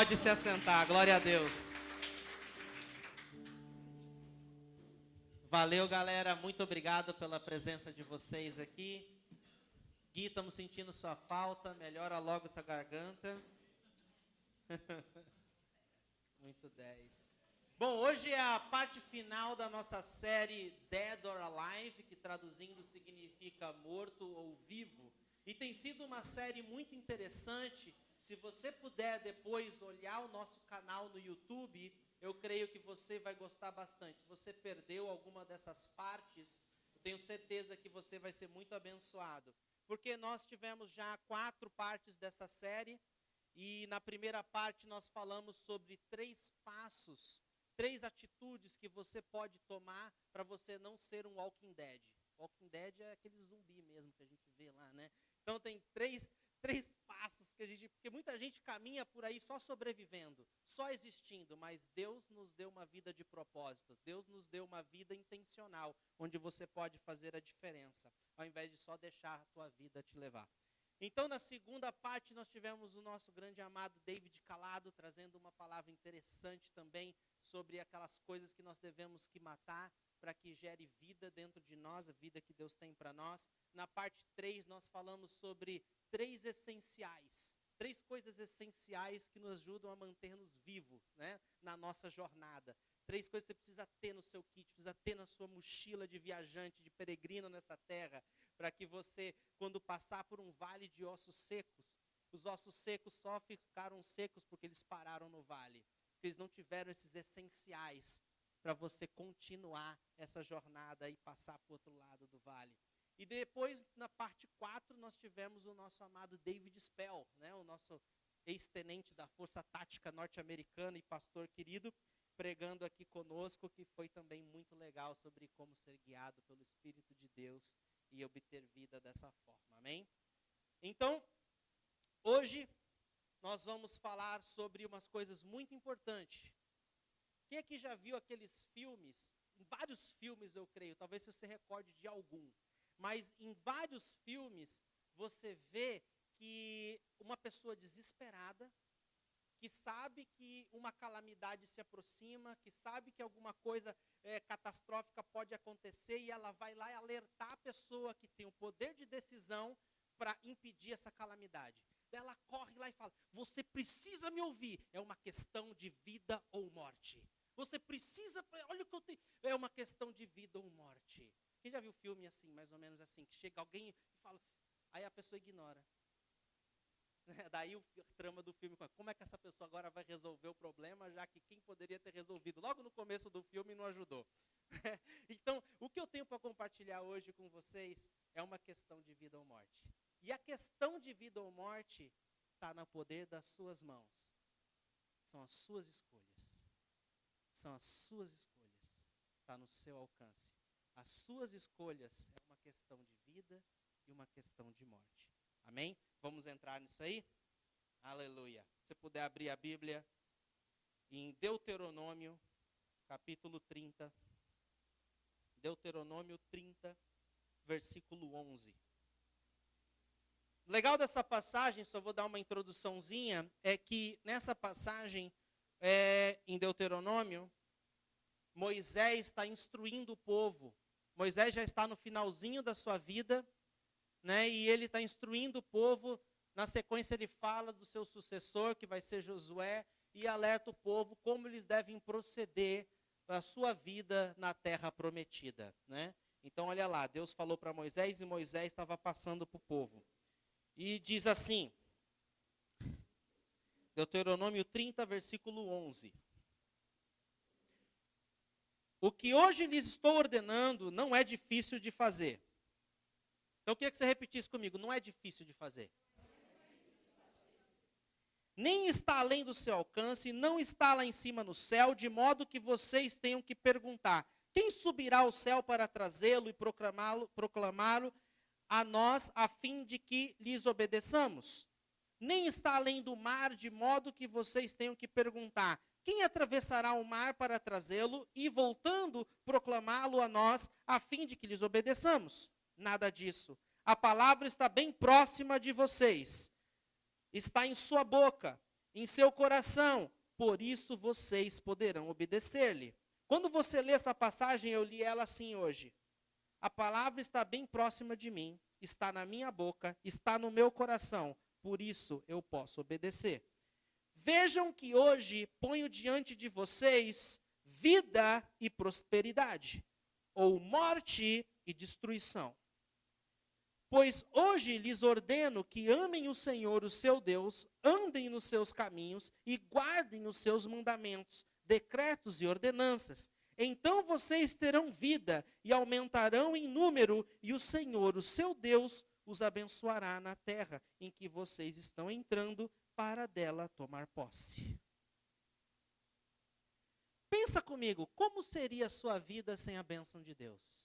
Pode se assentar, glória a Deus. Valeu, galera, muito obrigado pela presença de vocês aqui. Gui, estamos sentindo sua falta, melhora logo essa garganta. Muito 10. Bom, hoje é a parte final da nossa série Dead or Alive, que traduzindo significa morto ou vivo. E tem sido uma série muito interessante. Se você puder depois olhar o nosso canal no YouTube, eu creio que você vai gostar bastante. Se você perdeu alguma dessas partes, eu tenho certeza que você vai ser muito abençoado. Porque nós tivemos já 4 partes dessa série. E na primeira parte nós falamos sobre 3 passos, 3 atitudes que você pode tomar para você não ser um Walking Dead. Walking Dead é aquele zumbi mesmo que a gente vê lá, né? Então tem três passos que a gente... Porque muita gente caminha por aí só sobrevivendo, só existindo, mas Deus nos deu uma vida de propósito. Deus nos deu uma vida intencional, onde você pode fazer a diferença, ao invés de só deixar a tua vida te levar. Então, na segunda parte, nós tivemos o nosso grande amado David Calado, trazendo uma palavra interessante também sobre aquelas coisas que nós devemos que matar para que gere vida dentro de nós, a vida que Deus tem para nós. Na parte 3, nós falamos sobre 3 essenciais, 3 coisas essenciais que nos ajudam a manter-nos vivos, né, na nossa jornada. 3 coisas que você precisa ter no seu kit, precisa ter na sua mochila de viajante, de peregrino nessa terra, para que você, quando passar por um vale de ossos secos, os ossos secos só ficaram secos porque eles pararam no vale. Porque eles não tiveram esses essenciais para você continuar essa jornada e passar para o outro lado do vale. E depois, na parte 4, nós tivemos o nosso amado David Spell, né, o nosso ex-tenente da Força Tática Norte-Americana e pastor querido, pregando aqui conosco, que foi também muito legal sobre como ser guiado pelo Espírito de Deus e obter vida dessa forma, amém? Então, hoje nós vamos falar sobre umas coisas muito importantes. Quem aqui já viu aqueles filmes, vários filmes eu creio, talvez você se recorde de algum, mas em vários filmes você vê que uma pessoa desesperada, que sabe que uma calamidade se aproxima, que sabe que alguma coisa catastrófica pode acontecer e ela vai lá e alertar a pessoa que tem o poder de decisão para impedir essa calamidade. Ela corre lá e fala, você precisa me ouvir, é uma questão de vida ou morte. Você precisa, olha o que eu tenho, é uma questão de vida ou morte. Quem já viu filme assim, mais ou menos assim, que chega alguém e fala, aí a pessoa ignora. Daí o trama do filme, como é que essa pessoa agora vai resolver o problema, já que quem poderia ter resolvido logo no começo do filme não ajudou. Então, o que eu tenho para compartilhar hoje com vocês é uma questão de vida ou morte. E a questão de vida ou morte está no poder das suas mãos. São as suas escolhas. São as suas escolhas. Está no seu alcance. As suas escolhas é uma questão de vida e uma questão de morte. Amém? Vamos entrar nisso aí? Aleluia. Se você puder abrir a Bíblia em Deuteronômio, capítulo 30. Deuteronômio 30, versículo 11. O legal dessa passagem, só vou dar uma introduçãozinha, é que nessa passagem, em Deuteronômio, Moisés está instruindo o povo. Moisés já está no finalzinho da sua vida, né, e ele está instruindo o povo. Na sequência ele fala do seu sucessor, que vai ser Josué, e alerta o povo como eles devem proceder a sua vida na terra prometida, né? Então olha lá, Deus falou para Moisés e Moisés estava passando para o povo. E diz assim, Deuteronômio 30, versículo 11. O que hoje lhes estou ordenando não é difícil de fazer. Então eu queria que você repetisse comigo, não é difícil de fazer. Nem está além do seu alcance, não está lá em cima no céu, de modo que vocês tenham que perguntar, quem subirá ao céu para trazê-lo e proclamá-lo a nós, a fim de que lhes obedeçamos? Nem está além do mar, de modo que vocês tenham que perguntar, quem atravessará o mar para trazê-lo e, voltando, proclamá-lo a nós, a fim de que lhes obedeçamos? Nada disso. A palavra está bem próxima de vocês. Está em sua boca em seu coração, por isso vocês poderão obedecer-lhe. Quando você lê essa passagem, eu li ela assim hoje. A palavra está bem próxima de mim, está na minha boca, está no meu coração, por isso eu posso obedecer. Vejam que hoje ponho diante de vocês vida e prosperidade, ou morte e destruição. Pois hoje lhes ordeno que amem o Senhor, o seu Deus, andem nos seus caminhos e guardem os seus mandamentos, decretos e ordenanças. Então vocês terão vida e aumentarão em número, e o Senhor, o seu Deus, os abençoará na terra em que vocês estão entrando para dela tomar posse. Pensa comigo, como seria a sua vida sem a bênção de Deus?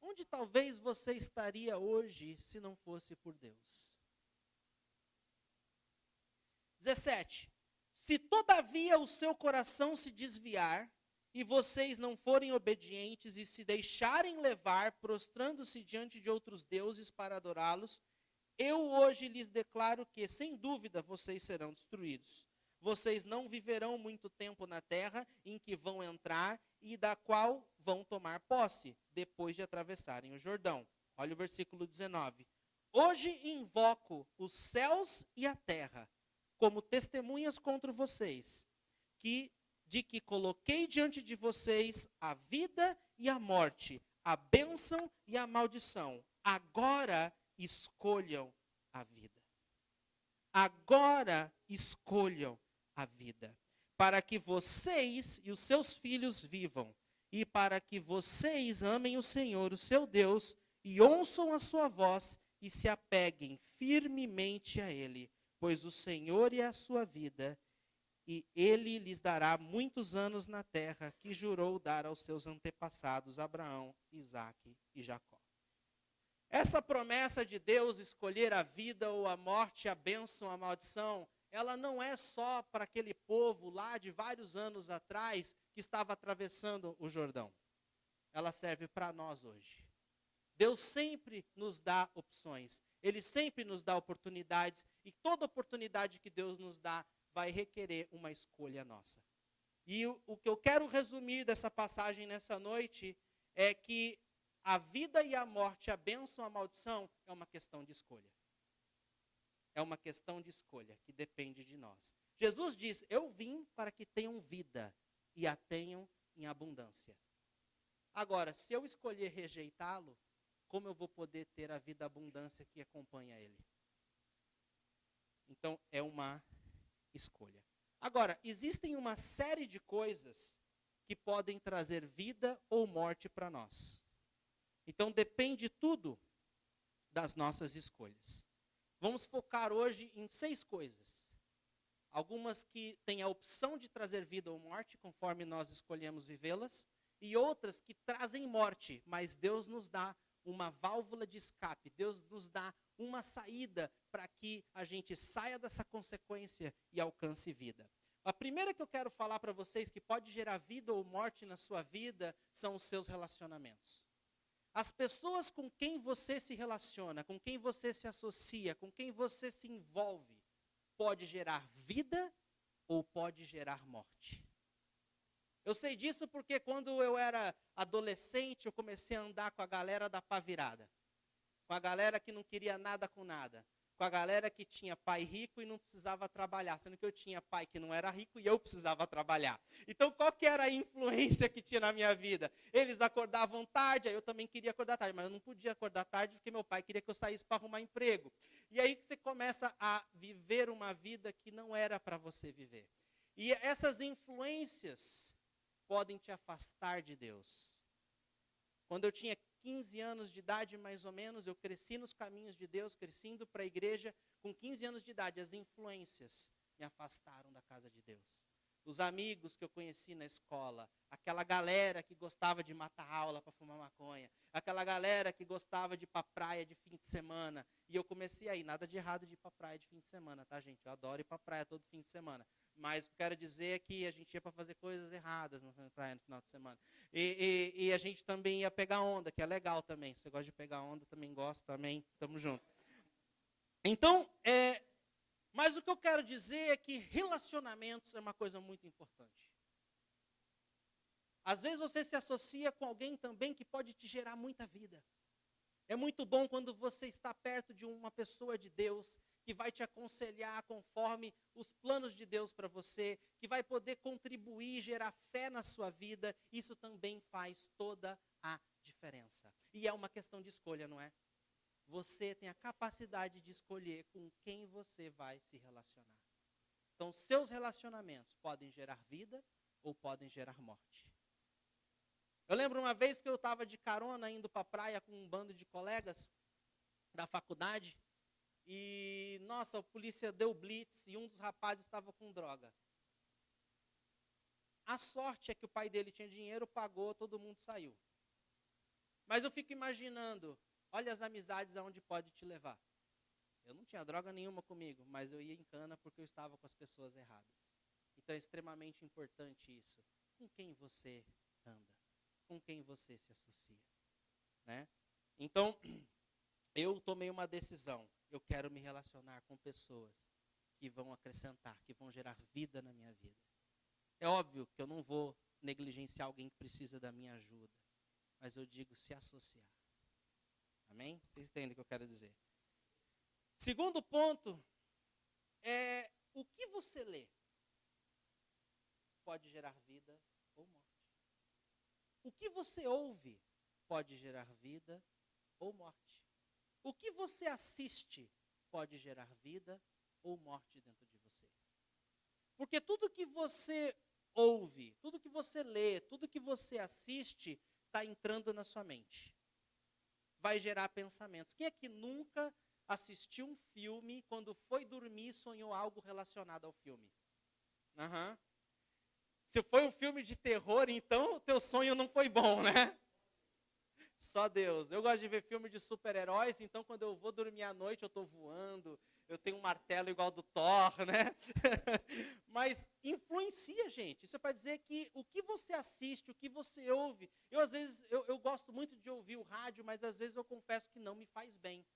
Onde talvez você estaria hoje se não fosse por Deus? 17. Se todavia o seu coração se desviar, e vocês não forem obedientes e se deixarem levar, prostrando-se diante de outros deuses para adorá-los, eu hoje lhes declaro que, sem dúvida, vocês serão destruídos. Vocês não viverão muito tempo na terra em que vão entrar e da qual vão tomar posse, depois de atravessarem o Jordão. Olha o versículo 19. Hoje invoco os céus e a terra como testemunhas contra vocês, de que coloquei diante de vocês a vida e a morte, a bênção e a maldição. Agora escolham a vida. Agora escolham a vida, para que vocês e os seus filhos vivam, e para que vocês amem o Senhor, o seu Deus, e ouçam a sua voz e se apeguem firmemente a Ele, pois o Senhor é a sua vida, e Ele lhes dará muitos anos na terra que jurou dar aos seus antepassados, Abraão, Isaque e Jacó. Essa promessa de Deus escolher a vida ou a morte, a bênção, a maldição, ela não é só para aquele povo lá de vários anos atrás que estava atravessando o Jordão. Ela serve para nós hoje. Deus sempre nos dá opções. Ele sempre nos dá oportunidades. E toda oportunidade que Deus nos dá vai requerer uma escolha nossa. E o que eu quero resumir dessa passagem nessa noite é que a vida e a morte, a bênção, a maldição, é uma questão de escolha. É uma questão de escolha que depende de nós. Jesus diz, eu vim para que tenham vida e a tenham em abundância. Agora, se eu escolher rejeitá-lo, como eu vou poder ter a vida abundância que acompanha ele? Então, é uma escolha. Agora, existem uma série de coisas que podem trazer vida ou morte para nós. Então, depende tudo das nossas escolhas. Vamos focar hoje em 6 coisas. Algumas que têm a opção de trazer vida ou morte, conforme nós escolhemos vivê-las, e outras que trazem morte, mas Deus nos dá uma válvula de escape, Deus nos dá uma saída para que a gente saia dessa consequência e alcance vida. A primeira que eu quero falar para vocês, que pode gerar vida ou morte na sua vida, são os seus relacionamentos. As pessoas com quem você se relaciona, com quem você se associa, com quem você se envolve, pode gerar vida ou pode gerar morte. Eu sei disso porque quando eu era adolescente, eu comecei a andar com a galera da pá virada. Com a galera que não queria nada com nada. Com a galera que tinha pai rico e não precisava trabalhar. Sendo que eu tinha pai que não era rico e eu precisava trabalhar. Então, qual que era a influência que tinha na minha vida? Eles acordavam tarde, aí eu também queria acordar tarde. Mas eu não podia acordar tarde porque meu pai queria que eu saísse para arrumar emprego. E aí você começa a viver uma vida que não era para você viver. E essas influências podem te afastar de Deus. Quando eu tinha 15 anos de idade, mais ou menos, eu cresci nos caminhos de Deus, cresci indo para a igreja. Com 15 anos de idade, as influências me afastaram da casa de Deus. Os amigos que eu conheci na escola, aquela galera que gostava de matar aula para fumar maconha, aquela galera que gostava de ir para a praia de fim de semana. E eu comecei aí, nada de errado de ir para a praia de fim de semana, tá, gente? Eu adoro ir para a praia todo fim de semana. Mas o que eu quero dizer é que a gente ia para fazer coisas erradas na praia no final de semana. E a gente também ia pegar onda, que é legal também. Se você gosta de pegar onda, também gosto, também, tamo junto. Então, Mas o que eu quero dizer é que relacionamentos é uma coisa muito importante. Às vezes você se associa com alguém também que pode te gerar muita vida. É muito bom quando você está perto de uma pessoa de Deus, que vai te aconselhar conforme os planos de Deus para você, que vai poder contribuir, gerar fé na sua vida. Isso também faz toda a diferença. E é uma questão de escolha, não é? Você tem a capacidade de escolher com quem você vai se relacionar. Então, seus relacionamentos podem gerar vida ou podem gerar morte. Eu lembro uma vez que eu estava de carona indo para a praia com um bando de colegas da faculdade. E, nossa, a polícia deu blitz e um dos rapazes estava com droga. A sorte é que o pai dele tinha dinheiro, pagou, todo mundo saiu. Mas eu fico imaginando, olha as amizades aonde pode te levar. Eu não tinha droga nenhuma comigo, mas eu ia em cana porque eu estava com as pessoas erradas. Então é extremamente importante isso. Com quem você anda? Com quem você se associa? Né? Então, eu tomei uma decisão. Eu quero me relacionar com pessoas que vão acrescentar, que vão gerar vida na minha vida. É óbvio que eu não vou negligenciar alguém que precisa da minha ajuda. Mas eu digo se associar. Amém? Vocês entendem o que eu quero dizer? Segundo ponto é o que você lê pode gerar vida ou morte. O que você ouve pode gerar vida ou morte. O que você assiste pode gerar vida ou morte dentro de você. Porque tudo que você ouve, tudo que você lê, tudo que você assiste está entrando na sua mente. Vai gerar pensamentos. Quem é que nunca assistiu um filme, quando foi dormir, sonhou algo relacionado ao filme? Uhum. Se foi um filme de terror, então o teu sonho não foi bom, né? Só Deus. Eu gosto de ver filme de super-heróis, então quando eu vou dormir à noite, eu estou voando, eu tenho um martelo igual do Thor, né? Mas influencia, gente. Isso é para dizer que o que você assiste, o que você ouve, às vezes, eu gosto muito de ouvir o rádio, mas às vezes eu confesso que não me faz bem.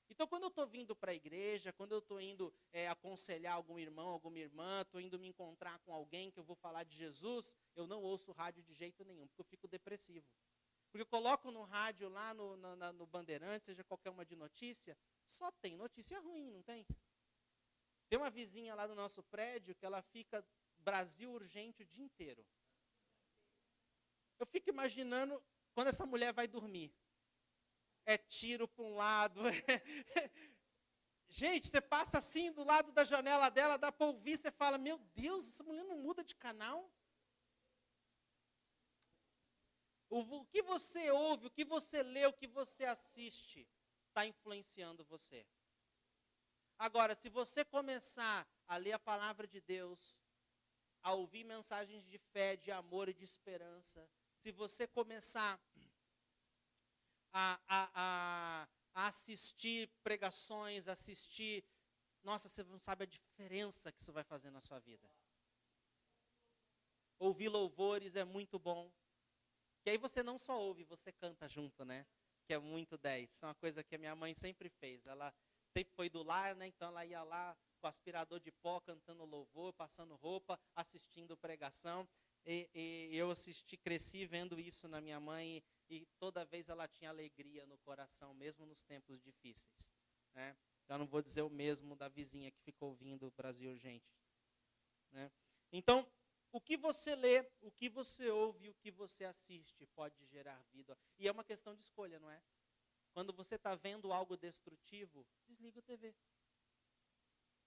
Então, quando eu estou vindo para a igreja, quando eu estou indo aconselhar algum irmão, alguma irmã, estou indo me encontrar com alguém que eu vou falar de Jesus, eu não ouço rádio de jeito nenhum, porque eu fico depressivo. Porque eu coloco no rádio lá no Bandeirante, seja qualquer uma de notícia, só tem notícia ruim, não tem? Tem uma vizinha lá do nosso prédio que ela fica Brasil Urgente o dia inteiro. Eu fico imaginando quando essa mulher vai dormir. É tiro para um lado. Gente, você passa assim do lado da janela dela, dá para ouvir, você fala, meu Deus, essa mulher não muda de canal? O que você ouve, o que você lê, o que você assiste, está influenciando você. Agora, se você começar a ler a palavra de Deus, a ouvir mensagens de fé, de amor e de esperança, se você começar a assistir pregações, nossa, você não sabe a diferença que isso vai fazer na sua vida. Ouvir louvores é muito bom. Que aí você não só ouve, você canta junto, né? Que é muito 10. Isso é uma coisa que a minha mãe sempre fez. Ela sempre foi do lar, né? Então ela ia lá com o aspirador de pó, cantando louvor, passando roupa, assistindo pregação. E eu cresci vendo isso na minha mãe. E toda vez ela tinha alegria no coração, mesmo nos tempos difíceis. Né? Já não vou dizer o mesmo da vizinha que ficou ouvindo o Brasil Urgente. Né? Então, o que você lê, o que você ouve, o que você assiste pode gerar vida. E é uma questão de escolha, não é? Quando você está vendo algo destrutivo, desliga o TV.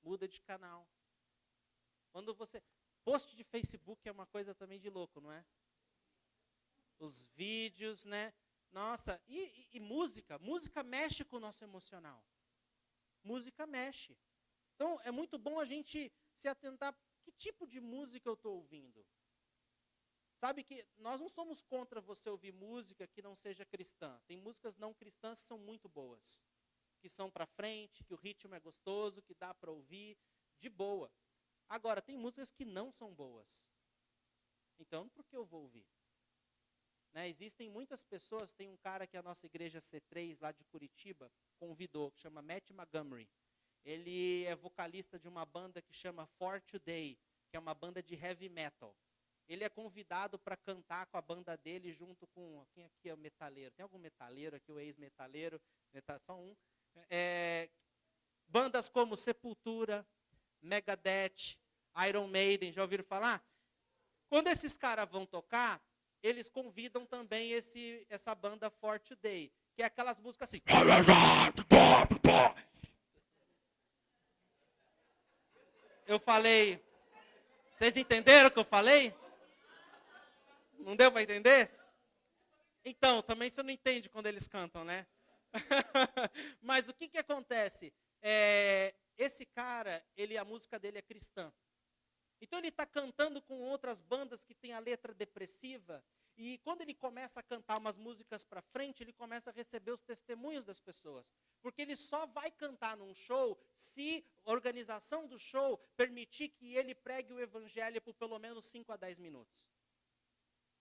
Muda de canal. Quando você... Post de Facebook é uma coisa também de louco, não é? Os vídeos, né? Nossa, e música. Música mexe com o nosso emocional. Música mexe. Então, é muito bom a gente se atentar... Que tipo de música eu estou ouvindo? Sabe que nós não somos contra você ouvir música que não seja cristã. Tem músicas não cristãs que são muito boas. Que são para frente, que o ritmo é gostoso, que dá para ouvir de boa. Agora, tem músicas que não são boas. Então, por que eu vou ouvir? Né? Existem muitas pessoas, tem um cara que a nossa igreja C3, lá de Curitiba, convidou, que chama Matt Montgomery. Ele é vocalista de uma banda que chama For Today, que é uma banda de heavy metal. Ele é convidado para cantar com a banda dele junto com... Quem aqui é o metaleiro? Tem algum metaleiro aqui, o ex-metaleiro? Só um. Bandas como Sepultura, Megadeth, Iron Maiden, já ouviram falar? Quando esses caras vão tocar, eles convidam também essa banda For Today, que é aquelas músicas assim. Eu falei... Vocês entenderam o que eu falei? Não deu para entender? Então, também você não entende quando eles cantam, né? Mas o que acontece? Esse cara, a música dele é cristã. Então ele está cantando com outras bandas que tem a letra depressiva. E quando ele começa a cantar umas músicas para frente, ele começa a receber os testemunhos das pessoas. Porque ele só vai cantar num show se a organização do show permitir que ele pregue o evangelho por pelo menos 5 a 10 minutos.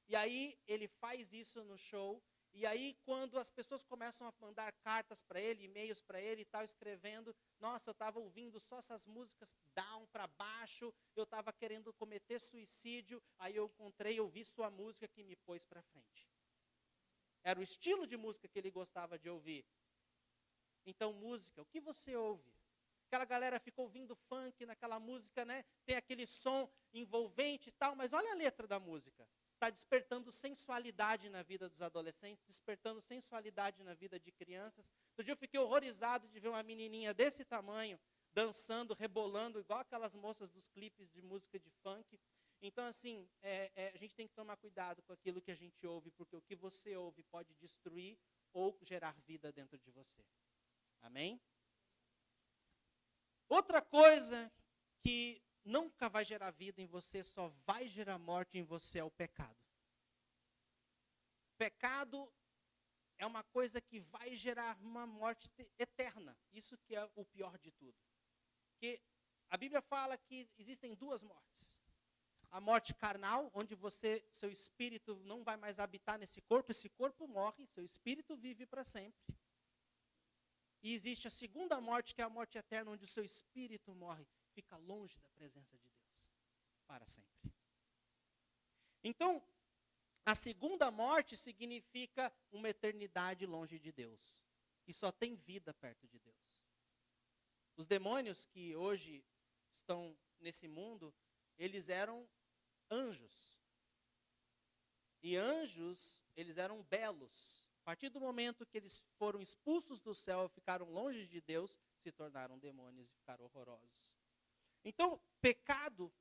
E aí ele faz isso no show. E aí quando as pessoas começam a mandar cartas para ele, e-mails para ele e tal, escrevendo, nossa, eu estava ouvindo só essas músicas down para baixo, eu estava querendo cometer suicídio, aí eu ouvi sua música que me pôs para frente. Era o estilo de música que ele gostava de ouvir. Então música, o que você ouve? Aquela galera fica ouvindo funk naquela música, né? Tem aquele som envolvente e tal, mas olha a letra da música. Está despertando sensualidade na vida dos adolescentes, despertando sensualidade na vida de crianças. Outro dia eu fiquei horrorizado de ver uma menininha desse tamanho, dançando, rebolando, igual aquelas moças dos clipes de música de funk. Então, assim, a gente tem que tomar cuidado com aquilo que a gente ouve, porque o que você ouve pode destruir ou gerar vida dentro de você. Amém? Outra coisa que nunca vai gerar vida em você, só vai gerar morte em você, é o pecado. Pecado é uma coisa que vai gerar uma morte eterna. Isso que é o pior de tudo. Porque a Bíblia fala que existem duas mortes. A morte carnal, onde seu espírito não vai mais habitar nesse corpo, esse corpo morre, seu espírito vive para sempre. E existe a segunda morte, que é a morte eterna, onde o seu espírito morre, fica longe da presença de Deus, para sempre. Então, a segunda morte significa uma eternidade longe de Deus. E só tem vida perto de Deus. Os demônios que hoje estão nesse mundo, eles eram anjos. E anjos, eles eram belos. A partir do momento que eles foram expulsos do céu, ficaram longe de Deus, se tornaram demônios e ficaram horrorosos. Então, pecado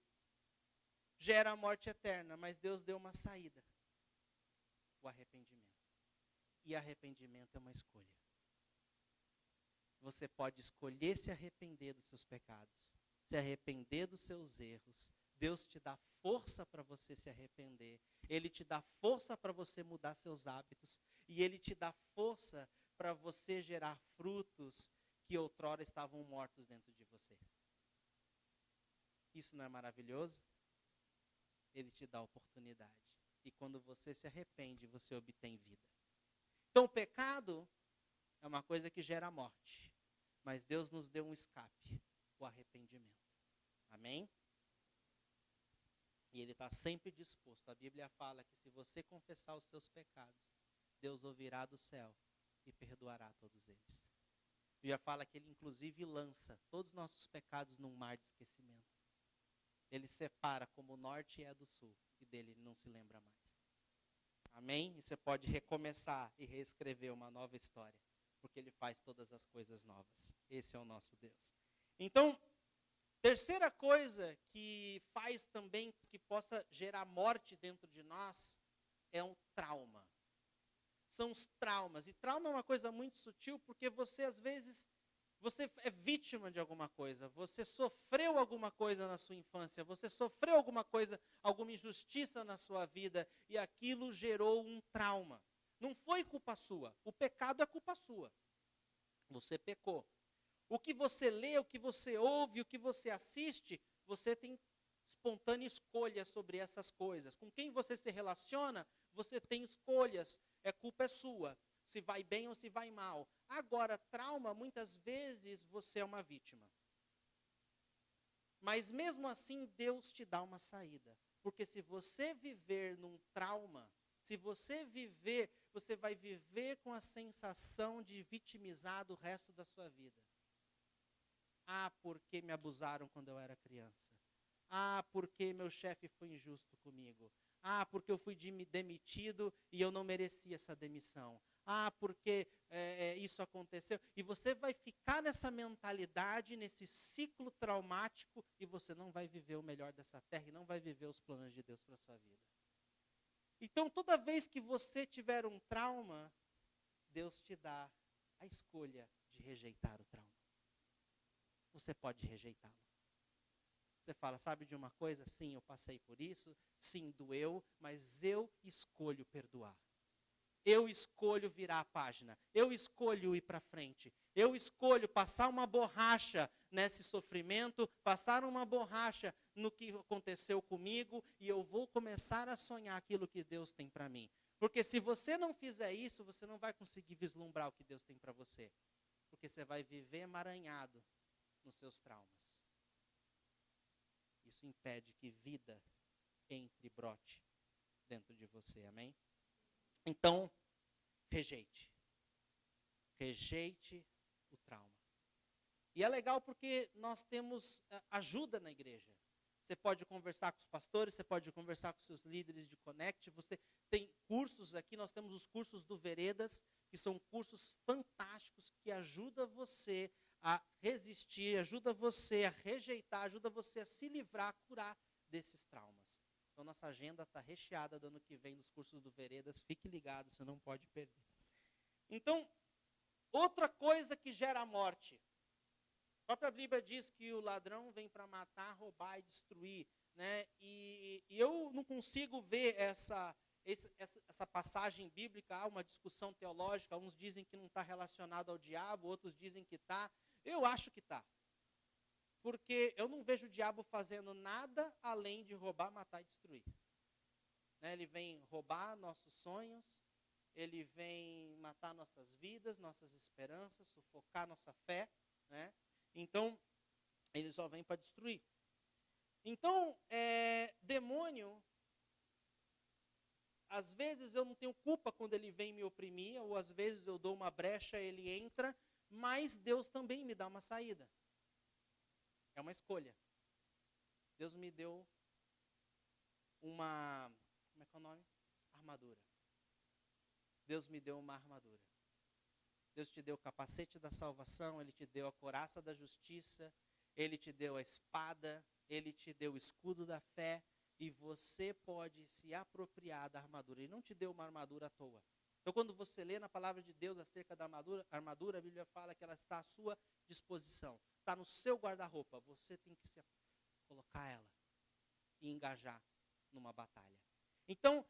gera a morte eterna, mas Deus deu uma saída. O arrependimento. E arrependimento é uma escolha. Você pode escolher se arrepender dos seus pecados, se arrepender dos seus erros. Deus te dá força para você se arrepender. Ele te dá força para você mudar seus hábitos. E Ele te dá força para você gerar frutos que outrora estavam mortos dentro de você. Isso não é maravilhoso? Ele te dá oportunidade. E quando você se arrepende, você obtém vida. Então o pecado é uma coisa que gera morte. Mas Deus nos deu um escape, o arrependimento. Amém? E Ele está sempre disposto. A Bíblia fala que se você confessar os seus pecados, Deus ouvirá do céu e perdoará todos eles. A Bíblia fala que Ele inclusive lança todos os nossos pecados num mar de esquecimento. Ele separa como o norte é do sul, e dele ele não se lembra mais. Amém? E você pode recomeçar e reescrever uma nova história, porque Ele faz todas as coisas novas. Esse é o nosso Deus. Então, terceira coisa que faz também que possa gerar morte dentro de nós é um trauma. São os traumas. E trauma é uma coisa muito sutil, porque você às vezes... Você é vítima de alguma coisa, você sofreu alguma coisa na sua infância, você sofreu alguma coisa, alguma injustiça na sua vida, e aquilo gerou um trauma. Não foi culpa sua, o pecado é culpa sua. Você pecou. O que você lê, o que você ouve, o que você assiste, você tem espontânea escolha sobre essas coisas. Com quem você se relaciona, você tem escolhas, culpa é sua. se vai bem ou se vai mal. Agora, trauma, muitas vezes você é uma vítima. Mas mesmo assim, Deus te dá uma saída. Porque se você viver num trauma, se você viver, você vai viver com a sensação de vitimizado o resto da sua vida. Ah, porque me abusaram quando eu era criança. Ah, porque meu chefe foi injusto comigo. Ah, porque eu fui demitido e eu não merecia essa demissão. Ah, porque isso aconteceu. E você vai ficar nessa mentalidade, nesse ciclo traumático, e você não vai viver o melhor dessa terra e não vai viver os planos de Deus para a sua vida. Então, toda vez que você tiver um trauma, Deus te dá a escolha de rejeitar o trauma. Você pode rejeitá-lo. Você fala, sabe de uma coisa? Sim, eu passei por isso. Sim, doeu, mas eu escolho perdoar. Eu escolho virar a página. Eu escolho ir para frente. Eu escolho passar uma borracha nesse sofrimento, passar uma borracha no que aconteceu comigo, e eu vou começar a sonhar aquilo que Deus tem para mim. Porque se você não fizer isso, você não vai conseguir vislumbrar o que Deus tem para você. Porque você vai viver emaranhado nos seus traumas. Isso impede que vida entre e brote dentro de você, amém? Então, rejeite. Rejeite o trauma. E é legal porque nós temos ajuda na igreja. Você pode conversar com os pastores, você pode conversar com seus líderes de Connect, você tem cursos aqui, nós temos os cursos do Veredas, que são cursos fantásticos que ajudam você a resistir, ajuda você a rejeitar, ajuda você a se livrar, a curar desses traumas. Então, nossa agenda está recheada do ano que vem dos cursos do Veredas. Fique ligado, você não pode perder. Então, outra coisa que gera morte. A própria Bíblia diz que o ladrão vem para matar, roubar e destruir. Né? E eu não consigo ver essa passagem bíblica. Há uma discussão teológica. Uns dizem que não está relacionado ao diabo, outros dizem que está. Eu acho que está. Porque eu não vejo o diabo fazendo nada além de roubar, matar e destruir. Né? Ele vem roubar nossos sonhos, ele vem matar nossas vidas, nossas esperanças, sufocar nossa fé. Né? Então, ele só vem para destruir. Então, demônio, às vezes eu não tenho culpa quando ele vem me oprimir, ou às vezes eu dou uma brecha, ele entra, mas Deus também me dá uma saída. É uma escolha. Deus me deu uma, como é que é o nome? Armadura. Deus me deu uma armadura. Deus te deu o capacete da salvação, Ele te deu a couraça da justiça, Ele te deu a espada, Ele te deu o escudo da fé, e você pode se apropriar da armadura. Ele não te deu uma armadura à toa. Então, quando você lê na palavra de Deus acerca da armadura, a Bíblia fala que ela está à sua disposição. Está no seu guarda-roupa. Você tem que colocar ela e engajar numa batalha. Então,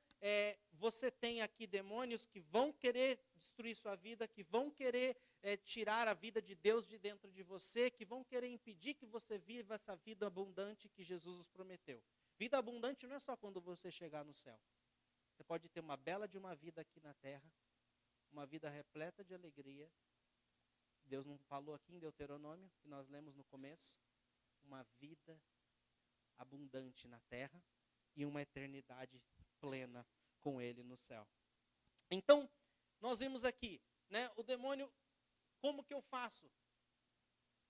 você tem aqui demônios que vão querer destruir sua vida, que vão querer tirar a vida de Deus de dentro de você, que vão querer impedir que você viva essa vida abundante que Jesus nos prometeu. Vida abundante não é só quando você chegar no céu. Você pode ter uma bela de uma vida aqui na terra, uma vida repleta de alegria. Deus não falou aqui em Deuteronômio, que nós lemos no começo, uma vida abundante na terra e uma eternidade plena com Ele no céu. Então, nós vimos aqui, né, o demônio, como que eu faço?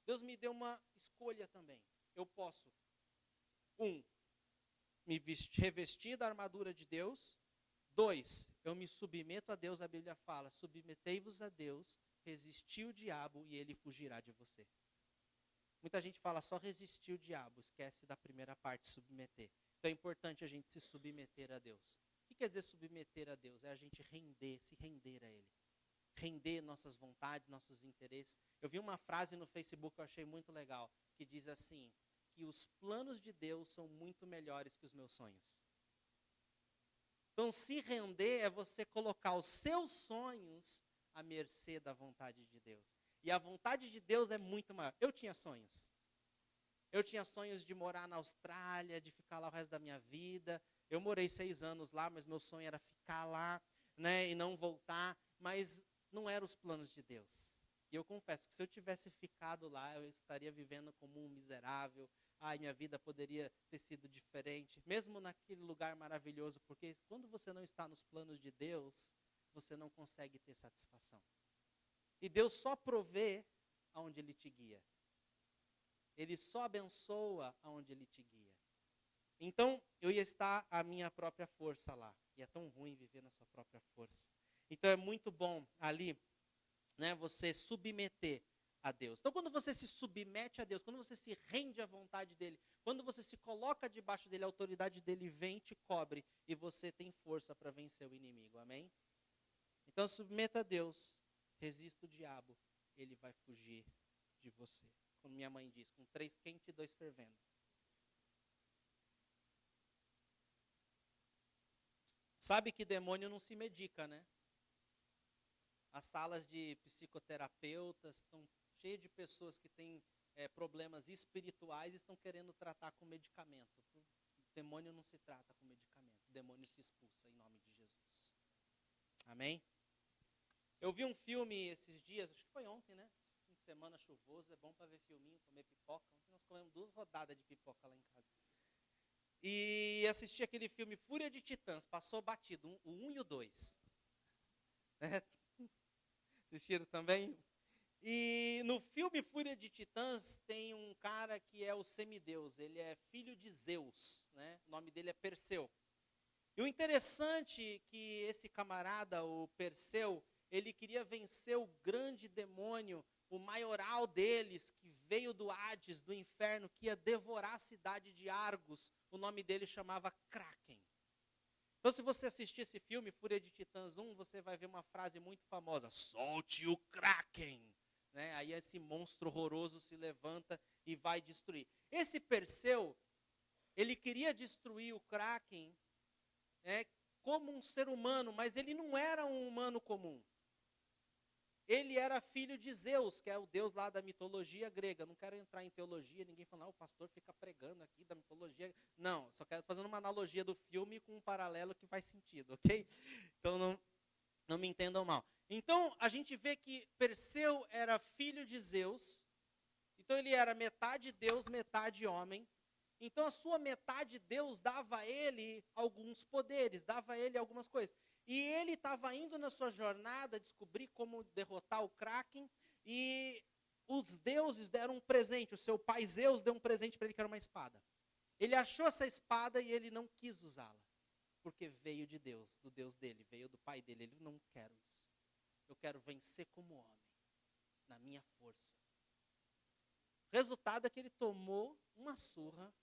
Deus me deu uma escolha também. Eu posso, me revestir da armadura de Deus. 2, eu me submeto a Deus. A Bíblia fala, submetei-vos a Deus, resistir o diabo e ele fugirá de você. Muita gente fala só resistir o diabo, esquece da primeira parte, submeter. Então é importante a gente se submeter a Deus. O que quer dizer submeter a Deus? É a gente se render a Ele. Render nossas vontades, nossos interesses. Eu vi uma frase no Facebook que eu achei muito legal, que diz assim, que os planos de Deus são muito melhores que os meus sonhos. Então, se render é você colocar os seus sonhos à mercê da vontade de Deus. E a vontade de Deus é muito maior. Eu tinha sonhos. Eu tinha sonhos de morar na Austrália, de ficar lá o resto da minha vida. Eu morei 6 anos lá, mas meu sonho era ficar lá, né, e não voltar. Mas não eram os planos de Deus. E eu confesso que se eu tivesse ficado lá, eu estaria vivendo como um miserável. Ai, minha vida poderia ter sido diferente, mesmo naquele lugar maravilhoso, porque quando você não está nos planos de Deus, você não consegue ter satisfação. E Deus só provê aonde Ele te guia. Ele só abençoa aonde Ele te guia. Então, eu ia estar a minha própria força lá. E é tão ruim viver na sua própria força. Então, é muito bom ali, né, você submeter a Deus. Então, quando você se submete a Deus, quando você se rende à vontade dEle, quando você se coloca debaixo dEle, a autoridade dEle vem e te cobre. E você tem força para vencer o inimigo. Amém? Então, submeta a Deus. Resista o diabo. Ele vai fugir de você. Como minha mãe diz, com 3 quentes e 2 fervendo. Sabe que demônio não se medica, né? As salas de psicoterapeutas estão cheias de pessoas que têm problemas espirituais e estão querendo tratar com medicamento. O demônio não se trata com medicamento. O demônio se expulsa em nome de Jesus. Amém? Eu vi um filme esses dias, acho que foi ontem, né? Fim de semana chuvoso, é bom para ver filminho, comer pipoca. Ontem nós comemos 2 rodadas de pipoca lá em casa. E assisti aquele filme Fúria de Titãs, passou batido, o 1 e o 2. Assistiram também? E no filme Fúria de Titãs tem um cara que é o semideus, ele é filho de Zeus, né? O nome dele é Perseu. E o interessante é que esse camarada, o Perseu, ele queria vencer o grande demônio, o maioral deles, que veio do Hades, do inferno, que ia devorar a cidade de Argos. O nome dele chamava Kraken. Então, se você assistir esse filme, Fúria de Titãs 1, você vai ver uma frase muito famosa: solte o Kraken. Né? Aí esse monstro horroroso se levanta e vai destruir. Esse Perseu, ele queria destruir o Kraken, né, como um ser humano, mas ele não era um humano comum. Ele era filho de Zeus, que é o deus lá da mitologia grega. Não quero entrar em teologia, ninguém fala, o pastor fica pregando aqui da mitologia. Não, só quero fazer uma analogia do filme com um paralelo que faz sentido, ok? Então não me entendam mal. Então a gente vê que Perseu era filho de Zeus, então ele era metade Deus, metade homem. Então a sua metade Deus dava a ele alguns poderes, dava a ele algumas coisas. E ele estava indo na sua jornada descobrir como derrotar o Kraken. E os deuses deram um presente. O seu pai Zeus deu um presente para ele que era uma espada. Ele achou essa espada e ele não quis usá-la. Porque veio de Deus, do Deus dele, veio do pai dele. Ele não quer isso. Eu quero vencer como homem, na minha força. O resultado é que ele tomou uma surra.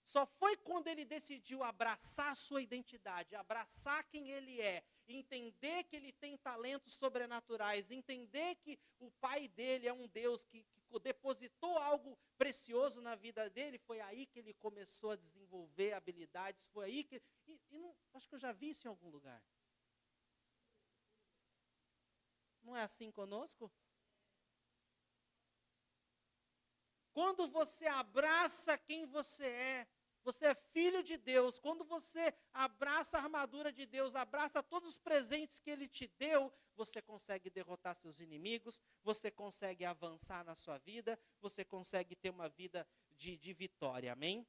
Só foi quando ele decidiu abraçar a sua identidade, abraçar quem ele é, entender que ele tem talentos sobrenaturais, entender que o pai dele é um Deus que depositou algo precioso na vida dele, foi aí que ele começou a desenvolver habilidades, foi aí que... acho que eu já vi isso em algum lugar. Não é assim conosco? Quando você abraça quem você é filho de Deus. Quando você abraça a armadura de Deus, abraça todos os presentes que Ele te deu, você consegue derrotar seus inimigos, você consegue avançar na sua vida, você consegue ter uma vida de vitória, amém?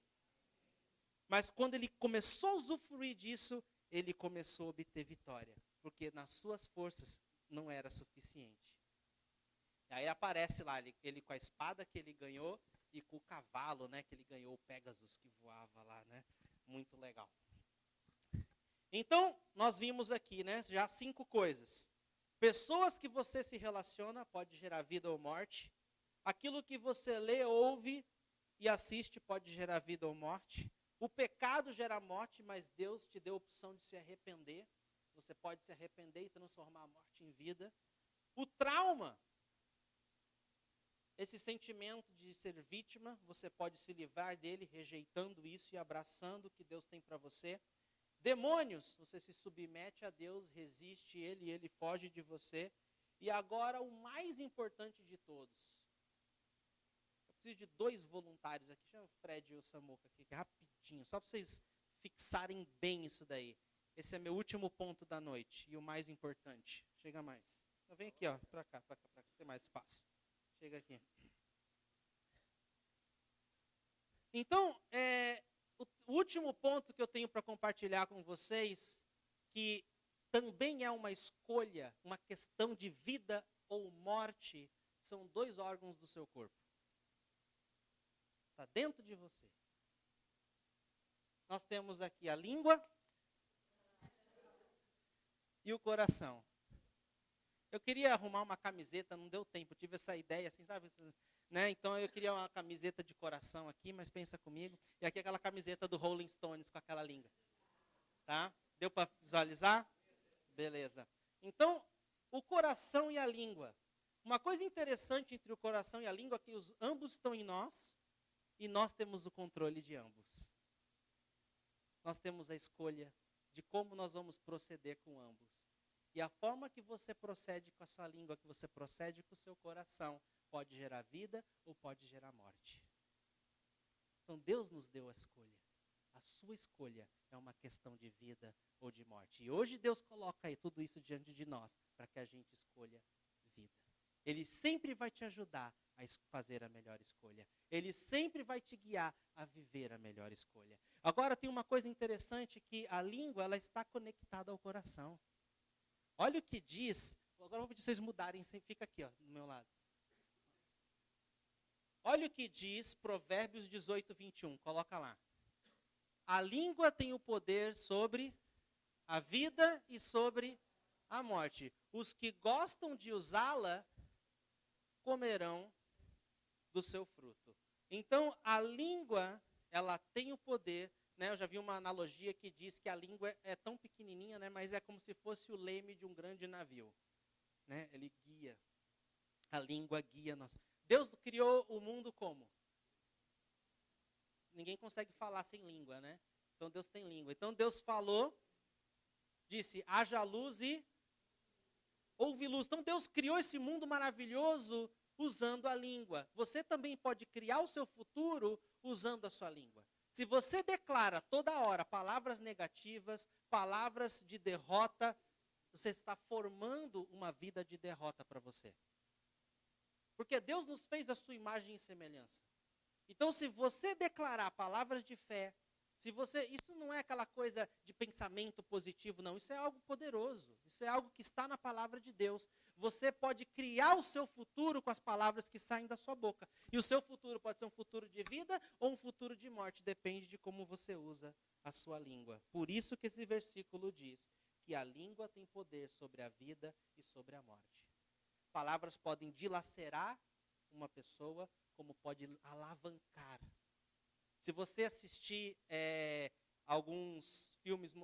Mas quando ele começou a usufruir disso, ele começou a obter vitória, porque nas suas forças não era suficiente. E aí aparece lá, ele com a espada que ele ganhou e com o cavalo, né, que ele ganhou, o Pégasus que voava lá, né? Muito legal. Então, nós vimos aqui, né, já 5 coisas. Pessoas que você se relaciona pode gerar vida ou morte. Aquilo que você lê, ouve e assiste pode gerar vida ou morte. O pecado gera morte, mas Deus te deu a opção de se arrepender. Você pode se arrepender e transformar a morte em vida. O trauma, esse sentimento de ser vítima, você pode se livrar dele rejeitando isso e abraçando o que Deus tem para você. Demônios, você se submete a Deus, resiste ele e ele foge de você. E agora o mais importante de todos. Eu preciso de 2 voluntários aqui. Chama o Fred e o Samuca aqui, que é rapidinho, só para vocês fixarem bem isso daí. Esse é meu último ponto da noite e o mais importante. Chega mais. Então, vem aqui, ó, para cá, tem mais espaço. Chega aqui. Então, o último ponto que eu tenho para compartilhar com vocês, que também é uma escolha, uma questão de vida ou morte, são 2 órgãos do seu corpo. Está dentro de você. Nós temos aqui a língua e o coração. Eu queria arrumar uma camiseta, não deu tempo, tive essa ideia assim, sabe? Né? Então eu queria uma camiseta de coração aqui, mas pensa comigo. E aqui aquela camiseta do Rolling Stones com aquela língua. Tá? Deu para visualizar? Beleza. Então, o coração e a língua. Uma coisa interessante entre o coração e a língua é que ambos estão em nós e nós temos o controle de ambos. Nós temos a escolha de como nós vamos proceder com ambos. E a forma que você procede com a sua língua, que você procede com o seu coração, pode gerar vida ou pode gerar morte. Então Deus nos deu a escolha. A sua escolha é uma questão de vida ou de morte. E hoje Deus coloca aí tudo isso diante de nós para que a gente escolha vida. Ele sempre vai te ajudar a fazer a melhor escolha. Ele sempre vai te guiar a viver a melhor escolha. Agora tem uma coisa interessante, que a língua ela está conectada ao coração. Olha o que diz, agora eu vou pedir vocês mudarem, fica aqui ó, do meu lado. Olha o que diz Provérbios 18, 21, coloca lá. A língua tem o poder sobre a vida e sobre a morte. Os que gostam de usá-la comerão do seu fruto. Então, a língua, ela tem o poder, né? Eu já vi uma analogia que diz que a língua é tão pequenininha, né? Mas é como se fosse o leme de um grande navio. Né? Ele guia. A língua guia nós. Deus criou o mundo como? Ninguém consegue falar sem língua, né? Então Deus tem língua. Então Deus falou, disse, haja luz e houve luz. Então Deus criou esse mundo maravilhoso usando a língua. Você também pode criar o seu futuro usando a sua língua. Se você declara toda hora palavras negativas, palavras de derrota, você está formando uma vida de derrota para você. Porque Deus nos fez a sua imagem e semelhança. Então, se você declarar palavras de fé, isso não é aquela coisa de pensamento positivo, não. Isso é algo poderoso. Isso é algo que está na palavra de Deus. Você pode criar o seu futuro com as palavras que saem da sua boca. E o seu futuro pode ser um futuro de vida ou um futuro de morte. Depende de como você usa a sua língua. Por isso que esse versículo diz que a língua tem poder sobre a vida e sobre a morte. Palavras podem dilacerar uma pessoa, como pode alavancar. Se você assistir alguns filmes,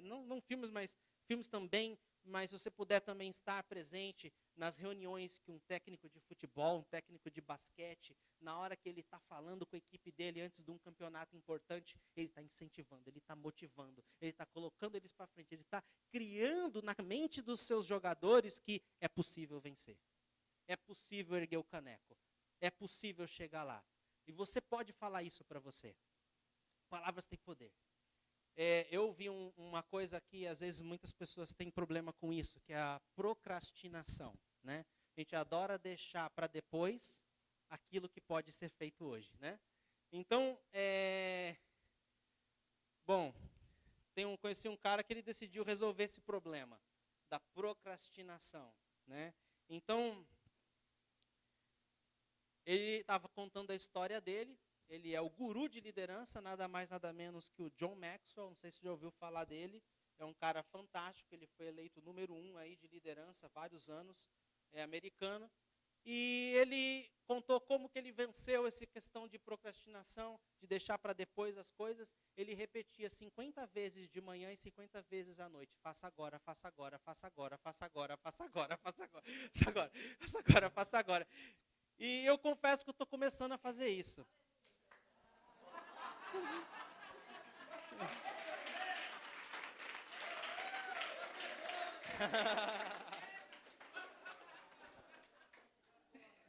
não filmes, mas filmes também, mas se você puder também estar presente nas reuniões que um técnico de futebol, um técnico de basquete, na hora que ele está falando com a equipe dele antes de um campeonato importante, ele está incentivando, ele está motivando, ele está colocando eles para frente, ele está criando na mente dos seus jogadores que é possível vencer. É possível erguer o caneco. É possível chegar lá. E você pode falar isso para você. Palavras têm poder. Eu vi uma coisa que, às vezes, muitas pessoas têm problema com isso, que é a procrastinação. Né? A gente adora deixar para depois aquilo que pode ser feito hoje. Né? Então, conheci um cara que ele decidiu resolver esse problema da procrastinação. Né? Então, ele estava contando a história dele. Ele é o guru de liderança, nada mais, nada menos que o John Maxwell. Não sei se já ouviu falar dele. É um cara fantástico. Ele foi eleito número 1 aí de liderança há vários anos. É americano. E ele contou como que ele venceu essa questão de procrastinação, de deixar para depois as coisas. Ele repetia 50 vezes de manhã e 50 vezes à noite. Faça agora, faça agora, faça agora, faça agora, faça agora, faça agora, faça agora, faça agora, faça agora. E eu confesso que eu estou começando a fazer isso.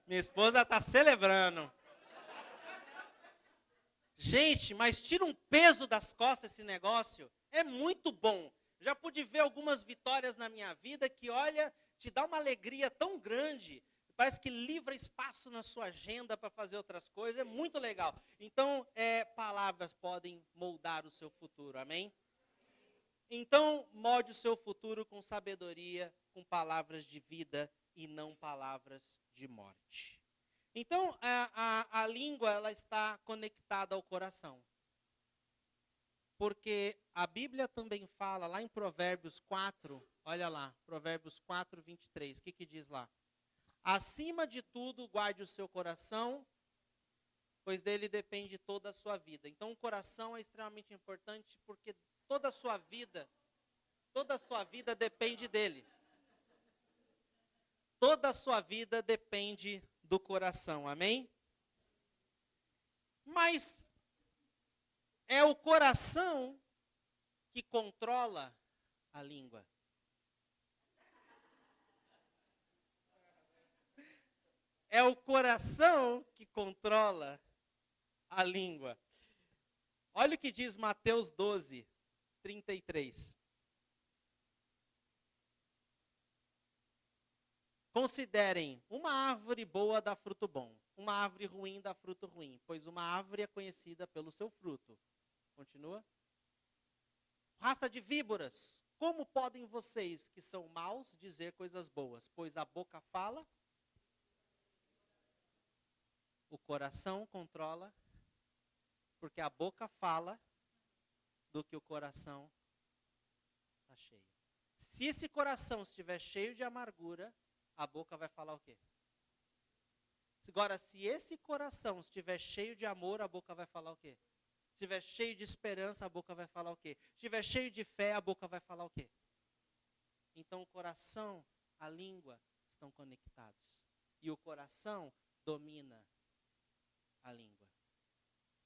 Minha esposa está celebrando. Gente, mas tira um peso das costas esse negócio. É muito bom. Já pude ver algumas vitórias na minha vida que, olha, te dá uma alegria tão grande. Parece que livra espaço na sua agenda para fazer outras coisas. É muito legal. Então, palavras podem moldar o seu futuro. Amém? Então, molde o seu futuro com sabedoria, com palavras de vida e não palavras de morte. Então, a língua ela está conectada ao coração. Porque a Bíblia também fala, lá em Provérbios 4, olha lá, Provérbios 4, 23, o que diz lá? Acima de tudo, guarde o seu coração, pois dele depende toda a sua vida. Então, o coração é extremamente importante, porque toda a sua vida depende dele. Toda a sua vida depende do coração, amém? Mas é o coração que controla a língua. É o coração que controla a língua. Olha o que diz Mateus 12, 33. Considerem, uma árvore boa dá fruto bom, uma árvore ruim dá fruto ruim, pois uma árvore é conhecida pelo seu fruto. Continua. Raça de víboras, como podem vocês, que são maus, dizer coisas boas? Pois a boca fala, o coração controla, porque a boca fala do que o coração está cheio. Se esse coração estiver cheio de amargura, a boca vai falar o quê? Agora, se esse coração estiver cheio de amor, a boca vai falar o quê? Se estiver cheio de esperança, a boca vai falar o quê? Se estiver cheio de fé, a boca vai falar o quê? Então, o coração, a língua estão conectados. E o coração domina a língua.